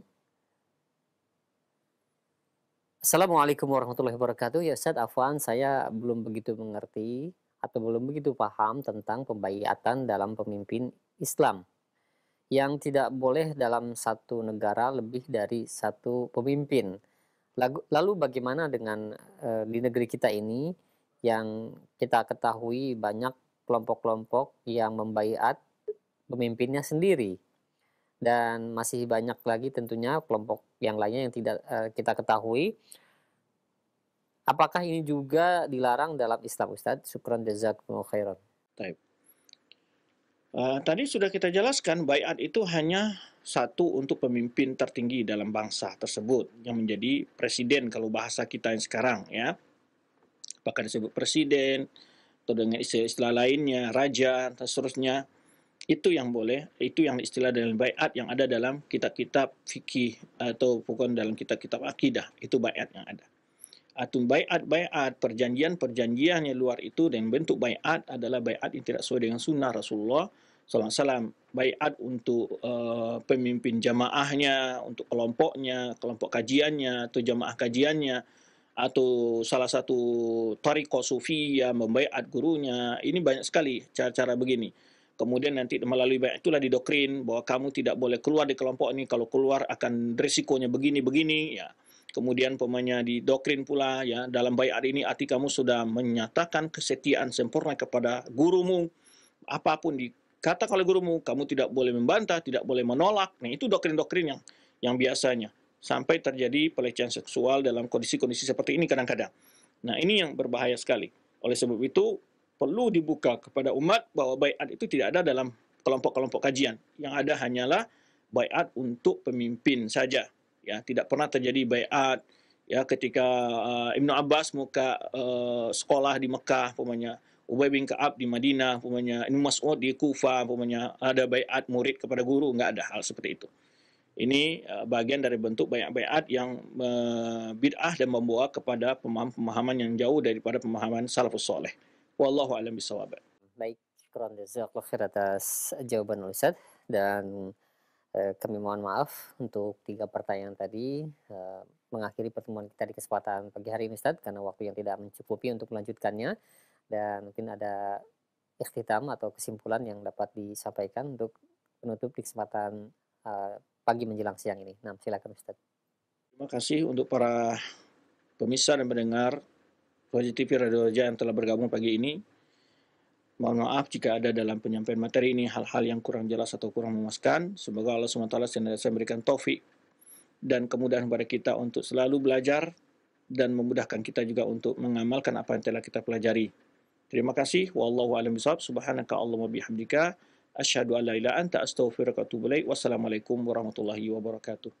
Assalamualaikum warahmatullahi wabarakatuh. Ya Ustaz, afwan saya belum begitu mengerti atau belum begitu paham tentang pembaiatan dalam pemimpin Islam, yang tidak boleh dalam satu negara lebih dari satu pemimpin. Lalu bagaimana dengan, di negeri kita ini yang kita ketahui banyak kelompok-kelompok yang membaiat pemimpinnya sendiri, dan masih banyak lagi tentunya kelompok yang lainnya yang tidak, kita ketahui. Apakah ini juga dilarang dalam Islam Ustaz? Syukran jazakumullahu khairan. Taib. Tadi sudah kita jelaskan, baiat itu hanya satu untuk pemimpin tertinggi dalam bangsa tersebut, yang menjadi presiden kalau bahasa kita yang sekarang, ya. Apakah disebut presiden, atau dengan istilah lainnya, raja, dan seterusnya. Itu yang boleh, itu yang istilah dalam baiat yang ada dalam kitab-kitab fikih atau bukan dalam kitab-kitab akidah, itu baiat yang ada. Atau baiat, perjanjian yang luar itu, dan bentuk baiat adalah baiat yang tidak sesuai dengan sunnah Rasulullah SAW. Baiat untuk pemimpin jamaahnya, untuk kelompoknya, kelompok kajiannya, atau jamaah kajiannya, atau salah satu tariqah sufiyah membaiat gurunya. Ini banyak sekali cara-cara begini. Kemudian nanti melalui baiat itulah didoktrin bahwa kamu tidak boleh keluar di kelompok ini, kalau keluar akan risikonya begini-begini, ya. Kemudian pemanya didoktrin pula, ya, dalam baiat ini arti kamu sudah menyatakan kesetiaan sempurna kepada gurumu, apapun dikatakan oleh gurumu, kamu tidak boleh membantah, tidak boleh menolak. Nah, itu doktrin-doktrin yang biasanya sampai terjadi pelecehan seksual dalam kondisi-kondisi seperti ini kadang-kadang. Nah, ini yang berbahaya sekali. Oleh sebab itu, perlu dibuka kepada umat bahwa baiat itu tidak ada dalam kelompok-kelompok kajian. Yang ada hanyalah baiat untuk pemimpin saja. Ya, tidak pernah terjadi baiat ya ketika Ibnu Abbas muka sekolah di Mekah, umpamanya Ubay bin Ka'ab di Madinah, umpamanya Ibnu Mas'ud di Kufah, umpamanya ada baiat murid kepada guru, enggak ada hal seperti itu. Ini bagian dari bentuk baiat yang bid'ah dan membawa kepada pemahaman yang jauh daripada pemahaman salafus soleh. Wallahu a'lam bishawab. Baik, syukran jazakallahu khair atas jawaban Ustaz, dan kami mohon maaf untuk 3 pertanyaan tadi, mengakhiri pertemuan kita di kesempatan pagi hari ini Ustaz, karena waktu yang tidak mencukupi untuk melanjutkannya, dan mungkin ada ikhtitam atau kesimpulan yang dapat disampaikan untuk penutup di kesempatan, pagi menjelang siang ini. Nah, silakan Ustaz. Terima kasih untuk para pemirsa dan pendengar Roja TV Radio Roja yang telah bergabung pagi ini. Mohon maaf jika ada dalam penyampaian materi ini hal-hal yang kurang jelas atau kurang memuaskan. Semoga Allah SWT senantiasa memberikan taufik dan kemudahan kepada kita untuk selalu belajar dan memudahkan kita juga untuk mengamalkan apa yang telah kita pelajari. Terima kasih. Wallahu a'lam bishawab. Subhanaka Allahumma bihamdika asyhadu an la ilaha illa anta astaghfiruka wa atubu ilaik. Wassalamualaikum warahmatullahi wabarakatuh.